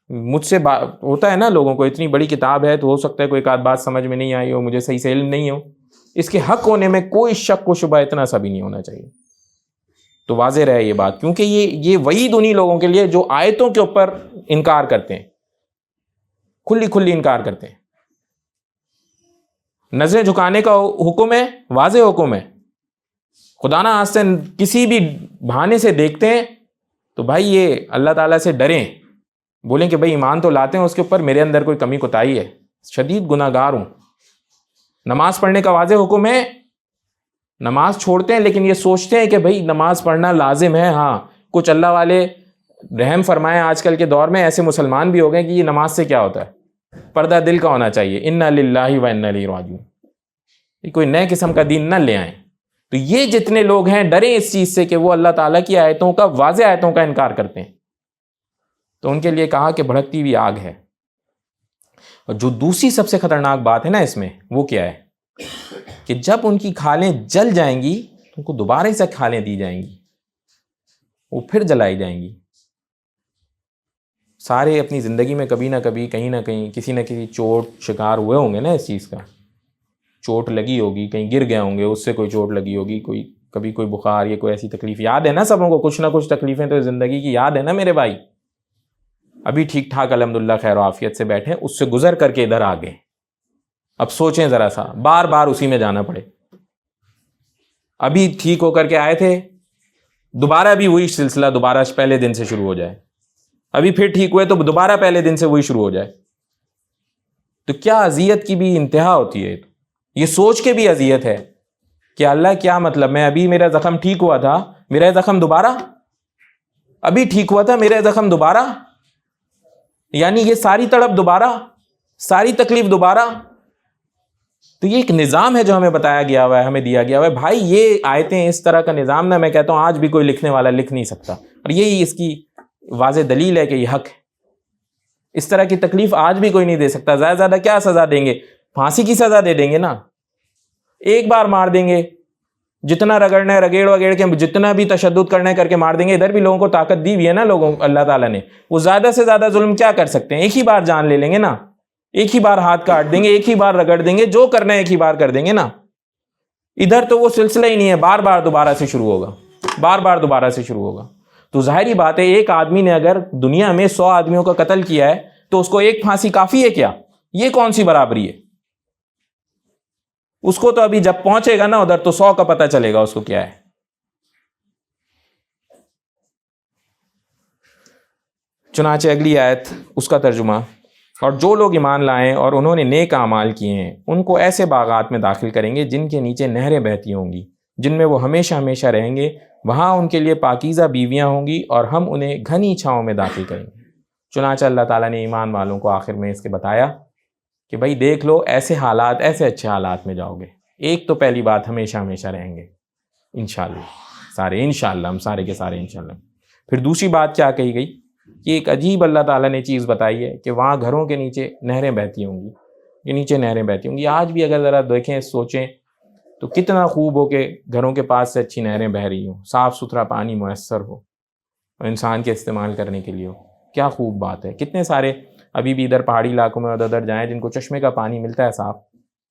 مجھ سے ہوتا ہے نا لوگوں کو، اتنی بڑی کتاب ہے تو ہو سکتا ہے کوئی ایک آدھ بات سمجھ میں نہیں آئی ہو، مجھے صحیح سے علم نہیں ہو. اس کے حق ہونے میں کوئی شک و شبہ اتنا سا بھی نہیں ہونا چاہیے. تو واضح رہے یہ بات، کیونکہ یہ وعید انہی لوگوں کے لیے جو آیتوں کے اوپر انکار کرتے ہیں، کھلی انکار کرتے ہیں. نظریں جھکانے کا حکم ہے، واضح حکم ہے. خدا نہ خواستہ کسی بھی بہانے سے دیکھتے ہیں تو بھائی یہ اللہ تعالیٰ سے ڈریں، بولیں کہ بھائی ایمان تو لاتے ہیں، اس کے اوپر میرے اندر کوئی کمی کوتاہی ہے، شدید گناہ گار ہوں. نماز پڑھنے کا واضح حکم ہے، نماز چھوڑتے ہیں لیکن یہ سوچتے ہیں کہ بھائی نماز پڑھنا لازم ہے. ہاں کچھ اللہ والے رحم فرمائیں، آج کل کے دور میں ایسے مسلمان بھی ہو گئے کہ یہ نماز سے کیا ہوتا ہے، پردہ دل کا ہونا چاہیے. انا للہ و انا الیہ راجعون. یہ کوئی نئے قسم کا دین نہ لے آئیں. تو یہ جتنے لوگ ہیں ڈریں اس چیز سے کہ وہ اللہ تعالیٰ کی آیتوں کا، واضح آیتوں کا انکار کرتے ہیں. تو ان کے لیے کہا کہ بھڑکتی ہوئی آگ ہے. اور جو دوسری سب سے خطرناک بات ہے نا اس میں، وہ کیا ہے کہ جب ان کی کھالیں جل جائیں گی تو ان کو دوبارہ سے کھالیں دی جائیں گی، وہ پھر جلائی جائیں گی. سارے اپنی زندگی میں کبھی نہ کبھی، کہیں نہ کہیں، کسی نہ کسی چوٹ شکار ہوئے ہوں گے نا، اس چیز کا چوٹ لگی ہوگی، کہیں گر گئے ہوں گے، اس سے کوئی چوٹ لگی ہوگی، کبھی کوئی بخار یا کوئی ایسی تکلیف. یاد ہے نا سبوں کو، کچھ نہ کچھ تکلیفیں تو زندگی کی یاد ہے نا میرے بھائی. ابھی ٹھیک ٹھاک الحمدللہ خیر و عافیت سے بیٹھے، اس سے گزر کر کے ادھر آ گئے. اب سوچیں ذرا سا، بار بار اسی میں جانا پڑے. ابھی ٹھیک ہو کر کے آئے تھے، دوبارہ بھی وہی سلسلہ دوبارہ پہلے دن سے شروع ہو جائے. ابھی پھر ٹھیک ہوئے تو دوبارہ پہلے دن سے وہی شروع ہو جائے. تو کیا اذیت کی بھی انتہا ہوتی ہے. یہ سوچ کے بھی اذیت ہے کہ اللہ کیا مطلب، میں ابھی میرا زخم ٹھیک ہوا تھا، میرا زخم دوبارہ، ابھی ٹھیک ہوا تھا میرا زخم دوبارہ، یعنی یہ ساری تڑپ دوبارہ، ساری تکلیف دوبارہ. تو یہ ایک نظام ہے جو ہمیں بتایا گیا ہوا ہے، ہمیں دیا گیا ہوا ہے. بھائی یہ آیتیں، اس طرح کا نظام نہ، میں کہتا ہوں آج بھی کوئی لکھنے والا لکھ نہیں سکتا. اور یہی اس کی واضح دلیل ہے کہ یہ حق ہے. اس طرح کی تکلیف آج بھی کوئی نہیں دے سکتا. زیادہ زیادہ کیا سزا دیں گے؟ پھانسی کی سزا دے دیں گے نا، ایک بار مار دیں گے. جتنا رگڑنا ہے رگیڑ وگیڑ کے، جتنا بھی تشدد کرنا ہے کر کے مار دیں گے. ادھر بھی لوگوں کو طاقت دی ہوئی ہے نا لوگوں، اللہ تعالیٰ نے. وہ زیادہ سے زیادہ ظلم کیا کر سکتے ہیں؟ ایک ہی بار جان لے لیں گے نا، ایک ہی بار ہاتھ کاٹ دیں گے، ایک ہی بار رگڑ دیں گے، جو کرنا ہے ایک ہی بار کر دیں گے نا. ادھر تو وہ سلسلہ ہی نہیں ہے، بار بار دوبارہ سے شروع ہوگا، بار بار دوبارہ سے شروع ہوگا. تو ظاہری بات ہے ایک آدمی نے اگر دنیا میں 100 آدمیوں کا قتل کیا ہے تو اس کو ایک پھانسی کافی ہے کیا؟ یہ کون سی برابری ہے؟ اس کو تو ابھی جب پہنچے گا نا ادھر تو 100 کا پتہ چلے گا اس کو کیا ہے. چنانچہ اگلی آیت، اس کا ترجمہ: اور جو لوگ ایمان لائیں اور انہوں نے نیک اعمال کیے ہیں ان کو ایسے باغات میں داخل کریں گے جن کے نیچے نہریں بہتی ہوں گی، جن میں وہ ہمیشہ ہمیشہ رہیں گے. وہاں ان کے لیے پاکیزہ بیویاں ہوں گی اور ہم انہیں گھنی چھاؤں میں داخل کریں گے. چنانچہ اللہ تعالیٰ نے ایمان والوں کو آخر میں اس کے بتایا کہ بھائی دیکھ لو، ایسے حالات، ایسے اچھے حالات میں جاؤ گے. ایک تو پہلی بات، ہمیشہ ہمیشہ رہیں گے انشاءاللہ سارے، انشاءاللہ ہم سارے کے سارے انشاءاللہ. پھر دوسری بات کیا کہی گئی کہ ایک عجیب اللہ تعالیٰ نے چیز بتائی ہے کہ وہاں گھروں کے نیچے نہریں بہتی ہوں گی. یہ نیچے نہریں بہتی ہوں گی. آج بھی اگر ذرا دیکھیں، سوچیں تو کتنا خوب ہو کہ گھروں کے پاس سے اچھی نہریں بہہ رہی ہوں، صاف ستھرا پانی میسر ہو اور انسان کے استعمال کرنے کے لیے ہو. کیا خوب بات ہے. کتنے سارے ابھی بھی ادھر پہاڑی علاقوں میں ادھر جائیں جن کو چشمے کا پانی ملتا ہے صاف،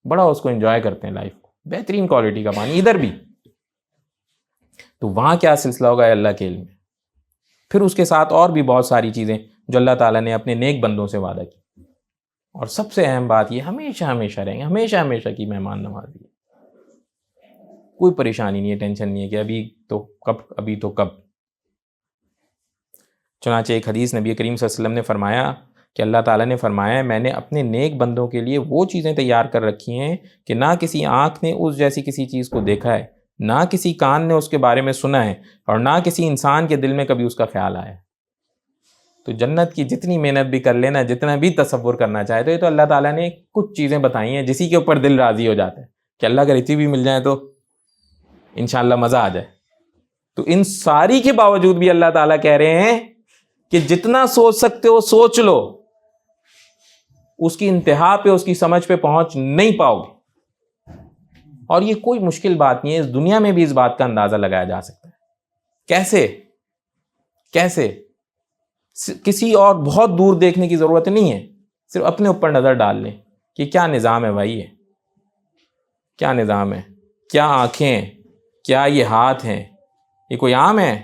بڑا اس کو انجوائے کرتے ہیں لائف کو، بہترین کوالٹی کا پانی ادھر بھی. تو وہاں کیا سلسلہ ہوگا اللہ کے علم میں. پھر اس کے ساتھ اور بھی بہت ساری چیزیں جو اللہ تعالیٰ نے اپنے نیک بندوں سے وعدہ کی. اور سب سے اہم بات یہ، ہمیشہ ہمیشہ رہیں گے، ہمیشہ ہمیشہ کی مہمان نوازی. کوئی پریشانی نہیں ہے، ٹینشن نہیں ہے کہ ابھی تو کب، ابھی تو کب. چنانچہ ایک حدیث نبی کریم صلی اللہ علیہ وسلم نے فرمایا کہ اللہ تعالیٰ نے فرمایا، میں نے اپنے نیک بندوں کے لیے وہ چیزیں تیار کر رکھی ہیں کہ نہ کسی آنکھ نے اس جیسی کسی چیز کو دیکھا ہے، نہ کسی کان نے اس کے بارے میں سنا ہے، اور نہ کسی انسان کے دل میں کبھی اس کا خیال آیا ہے. تو جنت کی جتنی محنت بھی کر لینا، جتنا بھی تصور کرنا چاہے، تو یہ تو اللہ تعالیٰ نے کچھ چیزیں بتائی ہیں جسی کے اوپر دل راضی ہو جاتا ہے کہ اللہ اگر اتنی بھی مل جائے تو انشاءاللہ مزہ آ جائے. تو ان ساری کے باوجود بھی اللہ تعالیٰ کہہ رہے ہیں کہ جتنا سوچ سکتے ہو سوچ لو، اس کی انتہا پہ، اس کی سمجھ پہ پہنچ نہیں پاؤ گے. اور یہ کوئی مشکل بات نہیں ہے، اس دنیا میں بھی اس بات کا اندازہ لگایا جا سکتا ہے۔ کیسے کسی اور بہت دور دیکھنے کی ضرورت نہیں ہے، صرف اپنے اوپر نظر ڈال لیں کہ کیا نظام ہے بھائی، یہ کیا نظام ہے، کیا آنکھیں ہیں، کیا یہ ہاتھ ہیں، یہ کوئی عام ہے؟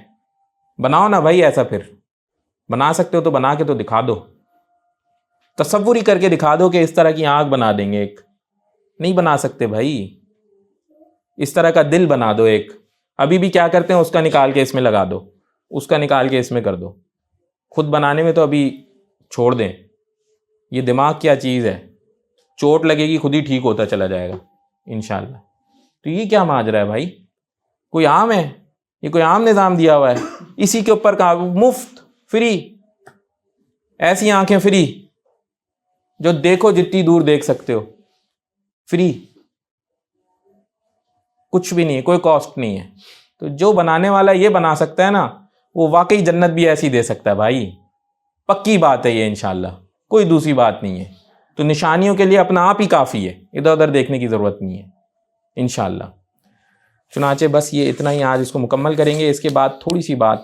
بناؤ نا بھائی ایسا، پھر بنا سکتے ہو تو بنا کے تو دکھا دو، تصور ہی کر کے دکھا دو کہ اس طرح کی آنکھ بنا دیں گے۔ ایک نہیں بنا سکتے بھائی، اس طرح کا دل بنا دو ایک، ابھی بھی کیا کرتے ہیں اس کا نکال کے اس میں لگا دو، اس کا نکال کے اس میں کر دو، خود بنانے میں تو ابھی چھوڑ دیں۔ یہ دماغ کیا چیز ہے، چوٹ لگے گی خود ہی ٹھیک ہوتا چلا جائے گا انشاءاللہ۔ تو یہ کیا ماجرا ہے بھائی، کوئی عام ہے؟ یہ کوئی عام نظام دیا ہوا ہے؟ اسی کے اوپر کہا مفت فری، ایسی آنکھیں فری جو دیکھو جتنی دور دیکھ سکتے ہو، فری، کچھ بھی نہیں ہے، کوئی کاسٹ نہیں ہے۔ تو جو بنانے والا یہ بنا سکتا ہے نا، وہ واقعی جنت بھی ایسی دے سکتا ہے بھائی، پکی بات ہے یہ انشاءاللہ، کوئی دوسری بات نہیں ہے۔ تو نشانیوں کے لیے اپنا آپ ہی کافی ہے، ادھر ادھر دیکھنے کی ضرورت نہیں ہے انشاءاللہ۔ چنانچہ بس یہ اتنا ہی، آج اس کو مکمل کریں گے۔ اس کے بعد تھوڑی سی بات،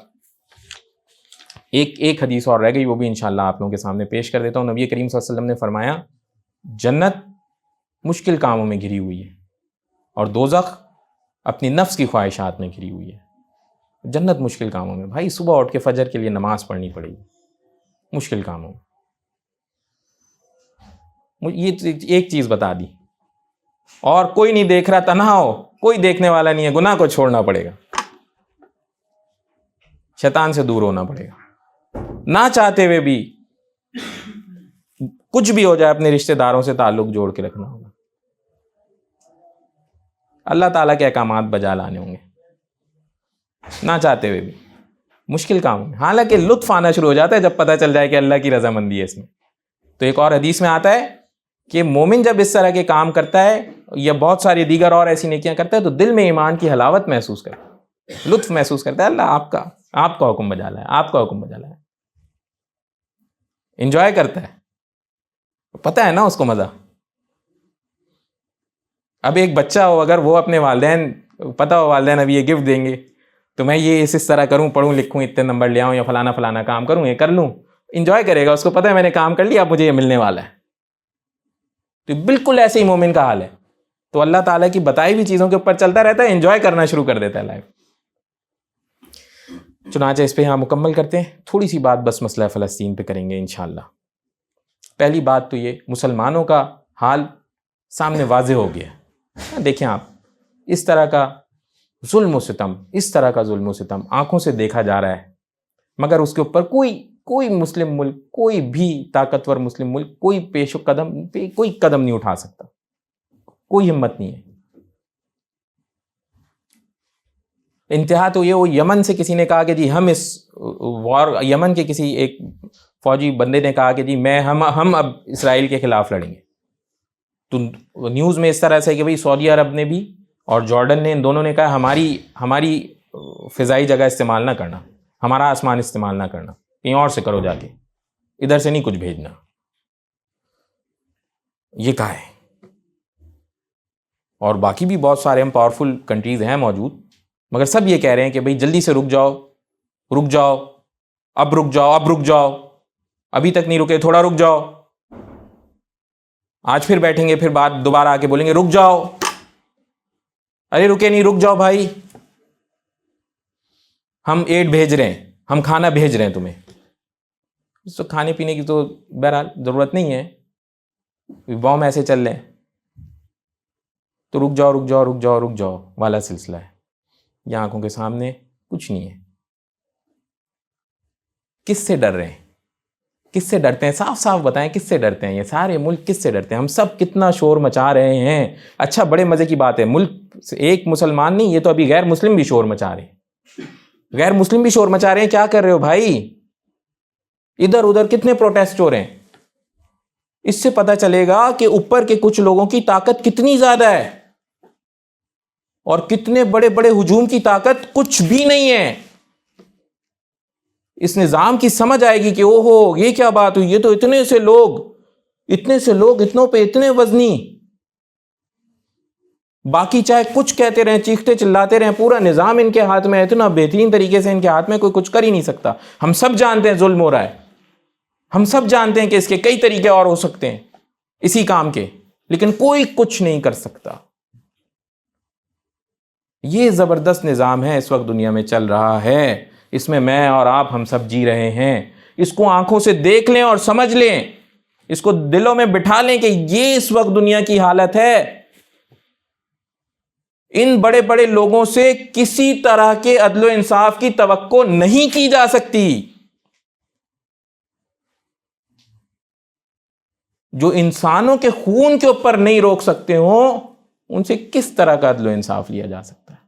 ایک حدیث اور رہ گئی، وہ بھی انشاءاللہ آپ لوگوں کے سامنے پیش کر دیتا ہوں۔ نبی کریم صلی اللہ علیہ وسلم نے فرمایا جنت مشکل کاموں میں گھری ہوئی ہے اور دوزخ اپنی نفس کی خواہشات میں گھری ہوئی ہے۔ جنت مشکل کاموں میں، بھائی صبح اٹھ کے فجر کے لیے نماز پڑھنی پڑے گی، مشکل کاموں میں۔ یہ ایک چیز بتا دی، اور کوئی نہیں دیکھ رہا، تنہا ہو، کوئی دیکھنے والا نہیں ہے، گناہ کو چھوڑنا پڑے گا، شیطان سے دور ہونا پڑے گا، نہ چاہتے ہوئے بھی کچھ بھی ہو جائے اپنے رشتہ داروں سے تعلق جوڑ کے رکھنا ہوگا، اللہ تعالیٰ کے احکامات بجا لانے ہوں گے، نہ چاہتے ہوئے بھی مشکل کام ہے۔ حالانکہ لطف آنا شروع ہو جاتا ہے جب پتہ چل جائے کہ اللہ کی رضامندی ہے اس میں۔ تو ایک اور حدیث میں آتا ہے کہ مومن جب اس طرح کے کام کرتا ہے یا بہت ساری دیگر اور ایسی نیکیاں کرتا ہے تو دل میں ایمان کی حلاوت محسوس کرتا ہے، لطف محسوس کرتا ہے، اللہ آپ کا حکم بجا لایا، آپ کا حکم بجا لایا، انجوائے کرتا ہے، پتہ ہے نا اس کو مزہ۔ اب ایک بچہ ہو، اگر وہ اپنے والدین، پتہ ہو والدین اب یہ گفٹ دیں گے تو میں یہ اس طرح کروں، پڑھوں لکھوں، اتنے نمبر لے آؤں، یا فلانا کام کروں، یہ کر لوں، انجوائے کرے گا، اس کو پتہ ہے میں نے کام کر لیا، اب مجھے یہ ملنے والا ہے۔ تو بالکل ایسے ہی مومن کا حال ہے، تو اللہ تعالیٰ کی بتائی ہوئی چیزوں کے اوپر چلتا رہتا ہے، انجوائے کرنا شروع کر دیتا ہے لائف۔ چنانچہ اس پہ یہاں مکمل کرتے ہیں، تھوڑی سی بات بس مسئلہ فلسطین پہ کریں گے انشاءاللہ۔ پہلی بات تو یہ، مسلمانوں کا حال سامنے واضح ہو گیا۔ دیکھیں آپ، اس طرح کا ظلم و ستم آنکھوں سے دیکھا جا رہا ہے، مگر اس کے اوپر کوئی مسلم ملک، کوئی بھی طاقتور مسلم ملک کوئی کوئی قدم نہیں اٹھا سکتا، کوئی ہمت نہیں ہے۔ انتہا تو یہ، وہ یمن سے کسی نے کہا کہ جی ہم اس وار، یمن کے کسی ایک فوجی بندے نے کہا کہ جی ہم اب اسرائیل کے خلاف لڑیں گے۔ تو نیوز میں اس طرح سے کہ بھئی سعودی عرب نے بھی اور جارڈن نے، ان دونوں نے کہا ہماری فضائی جگہ استعمال نہ کرنا، ہمارا آسمان استعمال نہ کرنا، کہیں اور سے کرو جا کے، ادھر سے نہیں کچھ بھیجنا، یہ کہا ہے۔ اور باقی بھی بہت سارے ہم پاورفل کنٹریز ہیں موجود، مگر سب یہ کہہ رہے ہیں کہ بھئی جلدی سے رک جاؤ، اب رک جاؤ، ابھی تک نہیں رکے، تھوڑا رک جاؤ، آج پھر بیٹھیں گے، پھر بات دوبارہ آ کے بولیں گے رک جاؤ، ارے رکے نہیں، رک جاؤ بھائی، ہم ایڈ بھیج رہے ہیں، ہم کھانا بھیج رہے ہیں تمہیں۔ تو کھانے پینے کی تو بہرحال ضرورت نہیں ہے، بام ایسے چل رہے ہیں، تو رک جاؤ والا سلسلہ ہے۔ یہ آنکھوں کے سامنے کچھ نہیں ہے۔ کس سے ڈر رہے ہیں؟ کس سے ڈرتے ہیں؟ صاف صاف بتائیں، کس سے ڈرتے ہیں؟ یہ سارے ملک کس سے ڈرتے ہیں؟ ہم سب کتنا شور مچا رہے ہیں۔ اچھا، بڑے مزے کی بات ہے، ملک ایک مسلمان نہیں، یہ تو ابھی غیر مسلم بھی شور مچا رہے ہیں، غیر مسلم بھی شور مچا رہے ہیں۔ کیا کر رہے ہو بھائی؟ ادھر ادھر کتنے پروٹیسٹ ہو رہے ہیں، اس سے پتہ چلے گا کہ اوپر کے کچھ لوگوں کی طاقت کتنی زیادہ ہے، اور کتنے بڑے بڑے ہجوم کی طاقت کچھ بھی نہیں ہے۔ اس نظام کی سمجھ آئے گی کہ اوہو یہ کیا بات ہوئی، یہ تو اتنے سے لوگ، اتنوں پہ اتنے وزنی، باقی چاہے کچھ کہتے رہیں، چیختے چلاتے رہیں، پورا نظام ان کے ہاتھ میں ہے، اتنا بہترین طریقے سے ان کے ہاتھ میں، کوئی کچھ کر ہی نہیں سکتا. ہم سب جانتے ہیں ظلم ہو رہا ہے، ہم سب جانتے ہیں کہ اس کے کئی طریقے اور ہو سکتے ہیں اسی کام کے، لیکن کوئی کچھ نہیں کر سکتا. یہ زبردست نظام ہے اس وقت دنیا میں چل رہا ہے، اس میں اور آپ ہم سب جی رہے ہیں. اس کو آنکھوں سے دیکھ لیں اور سمجھ لیں، اس کو دلوں میں بٹھا لیں کہ یہ اس وقت دنیا کی حالت ہے. ان بڑے بڑے لوگوں سے کسی طرح کے عدل و انصاف کی توقع نہیں کی جا سکتی. جو انسانوں کے خون کے اوپر نہیں روک سکتے ہوں، ان سے کس طرح کا عدل و انصاف لیا جا سکتا ہے؟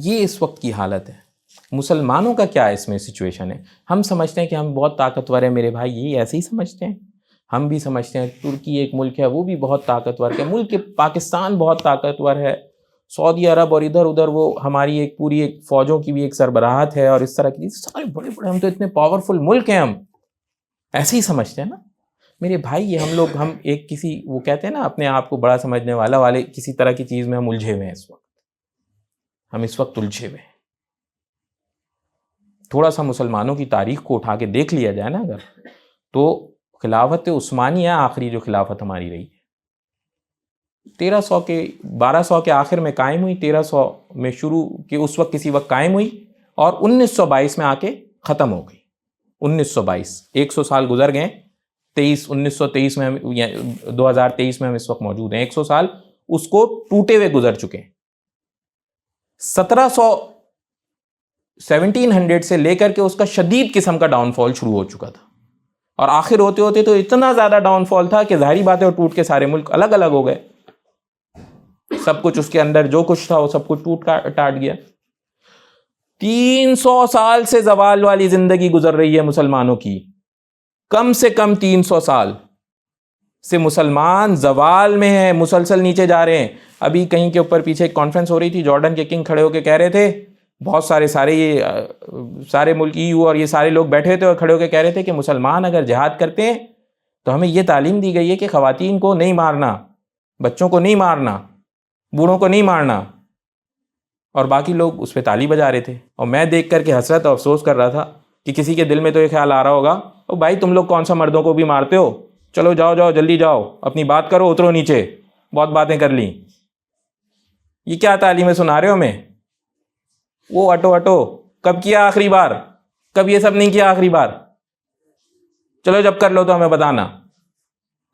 یہ اس وقت کی حالت ہے. مسلمانوں کا کیا اس میں سچویشن ہے؟ ہم سمجھتے ہیں کہ ہم بہت طاقتور ہیں میرے بھائی، یہی ایسے ہی سمجھتے ہیں. ہم بھی سمجھتے ہیں ترکی ایک ملک ہے، وہ بھی بہت طاقتور ہے. ملک پاکستان بہت طاقتور ہے. سعودی عرب اور ادھر ادھر وہ ہماری ایک پوری ایک فوجوں کی بھی ایک سربراہت ہے، اور اس طرح کی سارے بڑے بڑے، ہم تو اتنے پاورفل ملک ہیں. ہم ایسے ہی سمجھتے ہیں نا میرے بھائی. یہ ہم ایک کسی، وہ کہتے ہیں نا اپنے آپ کو بڑا سمجھنے والے کسی طرح کی چیز میں ہم الجھے ہوئے ہیں اس وقت. ہم اس وقت الجھے ہوئے ہیں. تھوڑا سا مسلمانوں کی تاریخ کو اٹھا کے دیکھ لیا جائے نا اگر، تو خلافت عثمانیہ آخری جو خلافت ہماری رہی ہے، 1200 کے آخر میں قائم ہوئی، 1300 میں شروع کی، اس وقت کسی وقت قائم ہوئی، اور 1922 میں آ کے ختم ہو گئی. 1922، 100 سال گزر گئے. 1923 میں ہم 2023 میں ہم اس وقت موجود ہیں. 100 سال اس کو ٹوٹے ہوئے گزر چکے ہیں. 1700 سے لے کر کے اس کا شدید قسم کا ڈاؤن فال شروع ہو چکا تھا، اور آخر ہوتے ہوتے تو اتنا زیادہ ڈاؤن فال تھا کہ ظاہری بات ہے وہ ٹوٹ کے سارے ملک الگ الگ ہو گئے. سب کچھ اس کے اندر جو کچھ تھا وہ سب کچھ ٹوٹ ٹاٹ گیا. 300 سال سے زوال والی زندگی گزر رہی ہے مسلمانوں کی. کم سے کم 300 سال سے مسلمان زوال میں ہیں، مسلسل نیچے جا رہے ہیں. ابھی کہیں کے اوپر پیچھے ایک کانفرنس ہو رہی تھی، جارڈن کے کنگ کھڑے ہو کے کہہ رہے تھے، بہت سارے ملک EU اور یہ سارے لوگ بیٹھے تھے اور کھڑے ہو کے کہہ رہے تھے کہ مسلمان اگر جہاد کرتے ہیں تو ہمیں یہ تعلیم دی گئی ہے کہ خواتین کو نہیں مارنا، بچوں کو نہیں مارنا، بوڑھوں کو نہیں مارنا. اور باقی لوگ اس پہ تالی بجا رہے تھے. اور میں دیکھ کر کے حسرت اور افسوس کر رہا تھا کہ کسی کے دل میں تو یہ خیال آ رہا ہوگا، او بھائی تم لوگ کون سا مردوں کو بھی مارتے ہو، چلو جاؤ جلدی جاؤ، اپنی بات کرو، اترو نیچے، بہت باتیں کر لیں. یہ کیا تعلیمیں سنا رہے ہو ہمیں؟ وہ ہٹو، کب کیا آخری بار؟ کب یہ سب نہیں کیا آخری بار؟ چلو جب کر لو تو ہمیں بتانا.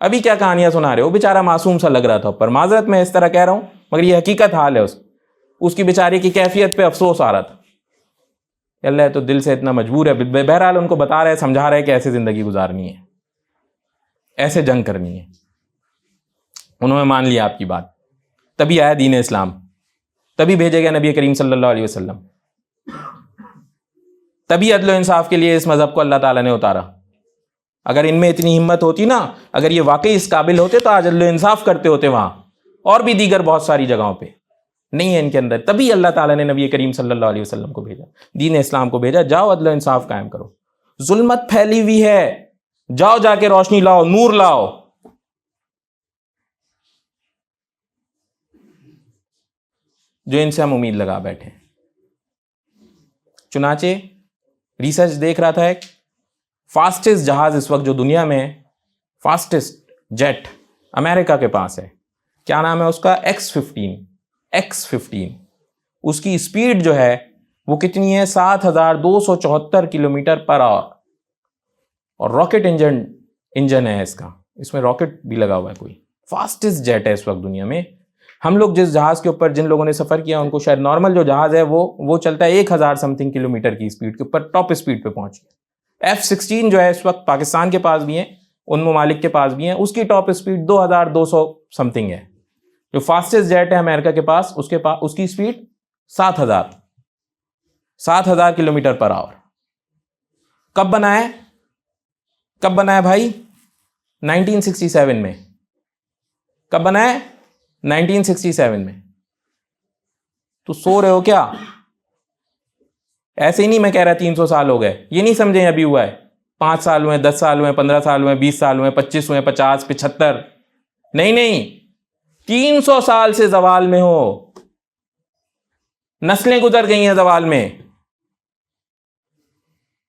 ابھی کیا کہانیاں سنا رہے ہو؟ بیچارہ معصوم سا لگ رہا تھا اوپر. معذرت میں اس طرح کہہ رہا ہوں، مگر یہ حقیقت حال ہے. اس کی بیچاری کی کیفیت پہ افسوس آ رہا تھا. اللہ تو دل سے اتنا مجبور ہے. بہرحال ان کو بتا رہے، سمجھا رہے کہ ایسے زندگی گزارنی ہے، ایسے جنگ کرنی ہے. انہوں نے مان لیا آپ کی بات. تبھی آیا دین اسلام، تبھی بھیجے گیا نبی کریم صلی اللہ علیہ وسلم، تبھی عدل و انصاف کے لیے اس مذہب کو اللہ تعالیٰ نے اتارا. اگر ان میں اتنی ہمت ہوتی نا، اگر یہ واقعی اس قابل ہوتے تو آج عدل و انصاف کرتے ہوتے وہاں اور بھی دیگر بہت ساری جگہوں پہ. نہیں ہے ان کے اندر. تبھی اللہ تعالیٰ نے نبی کریم صلی اللہ علیہ وسلم کو بھیجا، دین اسلام کو بھیجا. جاؤ عدل و انصاف قائم کرو. ظلمت پھیلی ہوئی ہے، جاؤ جا کے روشنی لاؤ، نور لاؤ. جو ان سے ہم امید لگا بیٹھے. چنانچہ ریسرچ دیکھ رہا تھا، ایک فاسٹسٹ جہاز اس وقت جو دنیا میں ہے، فاسٹسٹ جیٹ امریکہ کے پاس ہے. کیا نام ہے اس کا؟ X-15. اس کی اسپیڈ جو ہے وہ کتنی ہے؟ 7274 کلومیٹر پر آور. اور راکٹ انجن ہے اس کا، اس میں راکٹ بھی لگا ہوا ہے. کوئی فاسٹسٹ جیٹ ہے اس وقت دنیا میں. ہم لوگ جس جہاز کے اوپر جن لوگوں نے سفر کیا ان کو شاید نارمل جو جہاز ہے وہ چلتا ہے 1000 سمتھنگ کلومیٹر کی اسپیڈ کے اوپر، ٹاپ اسپیڈ پہ پہنچ گیا. F-16 جو ہے اس وقت پاکستان کے پاس بھی ہیں، ان ممالک کے پاس بھی ہیں، اس کی ٹاپ اسپیڈ 2200 سمتھنگ ہے. جو فاسٹسٹ جیٹ ہے امریکہ کے پاس، اس کی اسپیڈ 7000 کلومیٹر پر آور. کب بنا ہے بھائی؟ 1967 میں. کب بنا ہے؟ 1967 میں. تو سو رہے ہو کیا؟ ایسے ہی نہیں میں کہہ رہا 300 سال ہو گئے، یہ نہیں سمجھیں ابھی ہوا ہے. 5 سال ہوئے، 10 سال ہوئے، 15 سال ہوئے، 20 سال ہوئے، 25 ہوئے، 50، 75. نہیں 300 سال سے زوال میں ہو، نسلیں گزر گئی ہیں زوال میں،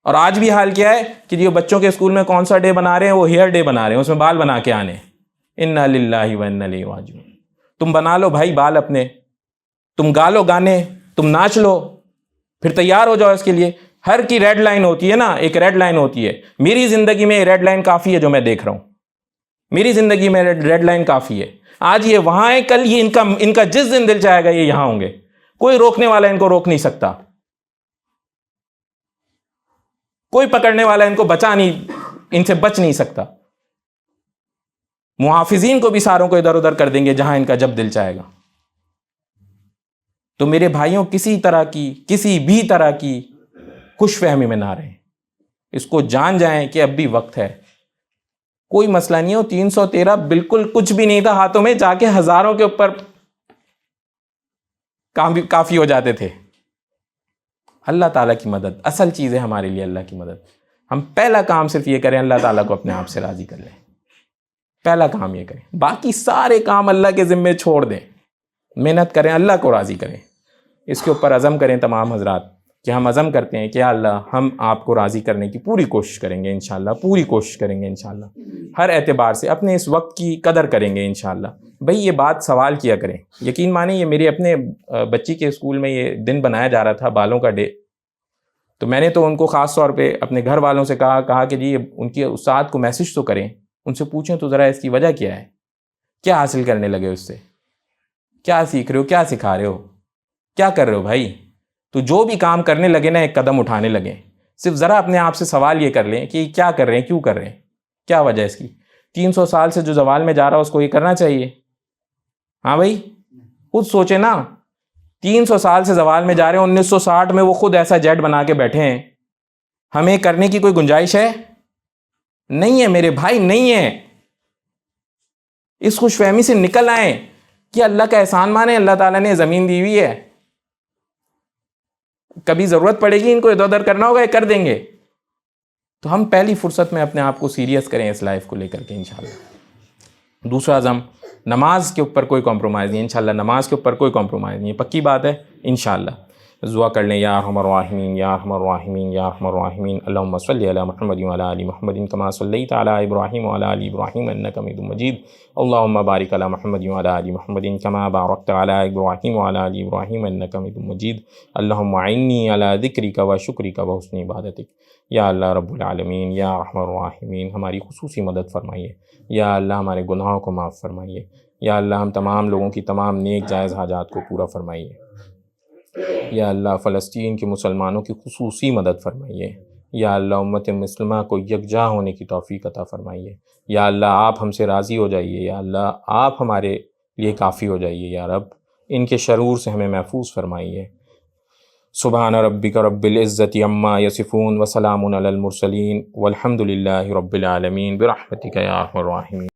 اور آج بھی حال کیا ہے کہ جو بچوں کے اسکول میں کون سا ڈے بنا رہے ہیں، وہ ہیئر ڈے بنا رہے ہیں، اس میں بال بنا کے آنے، انا للہ و انا الیہ راجعون۔ تم بنا لو بھائی بال اپنے، تم گا لو گانے، تم ناچ لو، پھر تیار ہو جاؤ اس کے لیے۔ ہر کی ریڈ لائن ہوتی ہے نا، ایک ریڈ لائن ہوتی ہے، میری زندگی میں ریڈ لائن کافی ہے جو میں دیکھ رہا ہوں، میری زندگی میں ریڈ لائن کافی ہے۔ آج یہ وہاں ہے، کل یہ ان کا جس دن دل چاہے گا یہ یہاں ہوں گے، کوئی روکنے والا ان کو روک نہیں سکتا، کوئی پکڑنے والا ان کو ان سے بچ نہیں سکتا۔ محافظین کو بھی ساروں کو ادھر ادھر کر دیں گے جہاں ان کا جب دل چاہے گا۔ تو میرے بھائیوں، کسی بھی طرح کی خوش فہمی میں نہ رہیں، اس کو جان جائیں کہ اب بھی وقت ہے، کوئی مسئلہ نہیں ہو۔ 313 بالکل کچھ بھی نہیں تھا ہاتھوں میں، جا کے ہزاروں کے اوپر کافی ہو جاتے تھے۔ اللہ تعالیٰ کی مدد اصل چیز ہے ہمارے لیے، اللہ کی مدد۔ ہم پہلا کام صرف یہ کریں، اللہ تعالیٰ کو اپنے آپ سے راضی کر لیں، پہلا کام یہ کریں، باقی سارے کام اللہ کے ذمے چھوڑ دیں، محنت کریں، اللہ کو راضی کریں۔ اس کے اوپر عزم کریں تمام حضرات، کہ ہم عزم کرتے ہیں کہ یا اللہ ہم آپ کو راضی کرنے کی پوری کوشش کریں گے انشاءاللہ، پوری کوشش کریں گے انشاءاللہ، ہر اعتبار سے اپنے اس وقت کی قدر کریں گے انشاءاللہ۔ بھئی یہ بات سوال کیا کریں، یقین مانیں یہ میرے اپنے بچی کے اسکول میں یہ دن بنایا جا رہا تھا، بالوں کا ڈے، تو میں نے تو ان کو خاص طور پہ اپنے گھر والوں سے کہا کہ جی ان کے استاد کو میسج تو کریں، ان سے پوچھیں تو ذرا اس کی وجہ کیا ہے، کیا حاصل کرنے لگے اس سے، کیا سیکھ رہے ہو، کیا سکھا رہے ہو، کیا کر رہے ہو بھائی۔ تو جو بھی کام کرنے لگے نا، ایک قدم اٹھانے لگے، صرف ذرا اپنے آپ سے سوال یہ کر لیں کہ کیا کر رہے ہیں، کیوں کر رہے ہیں، کیا وجہ اس کی۔ 300 سال سے جو زوال میں جا رہا اس کو یہ کرنا چاہیے۔ ہاں بھائی خود سوچیں نا، 300 سال سے زوال میں جا رہے ہیں، 1960 میں وہ خود ایسا جیٹ بنا کے بیٹھے ہیں، ہمیں کرنے کی کوئی گنجائش ہے؟ نہیں ہے میرے بھائی، نہیں ہے۔ اس خوش فہمی سے نکل آئیں کہ اللہ کا احسان مانیں، اللہ تعالیٰ نے زمین دی ہوئی ہے، کبھی ضرورت پڑے گی ان کو ادھر ادھر کرنا ہوگا، یہ کر دیں گے۔ تو ہم پہلی فرصت میں اپنے آپ کو سیریس کریں اس لائف کو لے کر کے انشاءاللہ۔ دوسرا عزم، نماز کے اوپر کوئی کمپرومائز نہیں انشاءاللہ، نماز کے اوپر کوئی کمپرومائز نہیں ہے، پکی بات ہے انشاءاللہ۔ دعا کر لیں، یا ارحم الراحمین یا ارحم الراحمین یا ارحم الراحمین، اللہم صلی علی محمد وعلی آل محمد کما صلیت علی ابراہیم وعلی آل ابراہیم انک حمید مجید، اللہم بارک علی محمد وعلی آل محمد کما بارکت علی ابراہیم وعلی آل ابراہیم انک حمید مجید، اللہم اعنی علی ذکرک و شکرک و حسن عبادتک۔ یا اللہ رب العالمین، یا ارحم الراحمین، ہماری خصوصی مدد فرمائیے، یا اللہ ہمارے گناہوں کو معاف فرمائیے، یا اللہ ہم تمام لوگوں کی تمام نیک جائز حاجات کو پورا فرمائیے، یا اللہ فلسطین کے مسلمانوں کی خصوصی مدد فرمائیے، یا اللہ امت مسلمہ کو یکجا ہونے کی توفیق عطا فرمائیے، یا اللہ آپ ہم سے راضی ہو جائیے، یا اللہ آپ ہمارے لیے کافی ہو جائیے، یا رب ان کے شرور سے ہمیں محفوظ فرمائیے۔ سبحان ربک رب العزت عما یصفون وسلام علی المرسلین والحمد للہ رب العالمین برحمتک یا ارحم الراحمین۔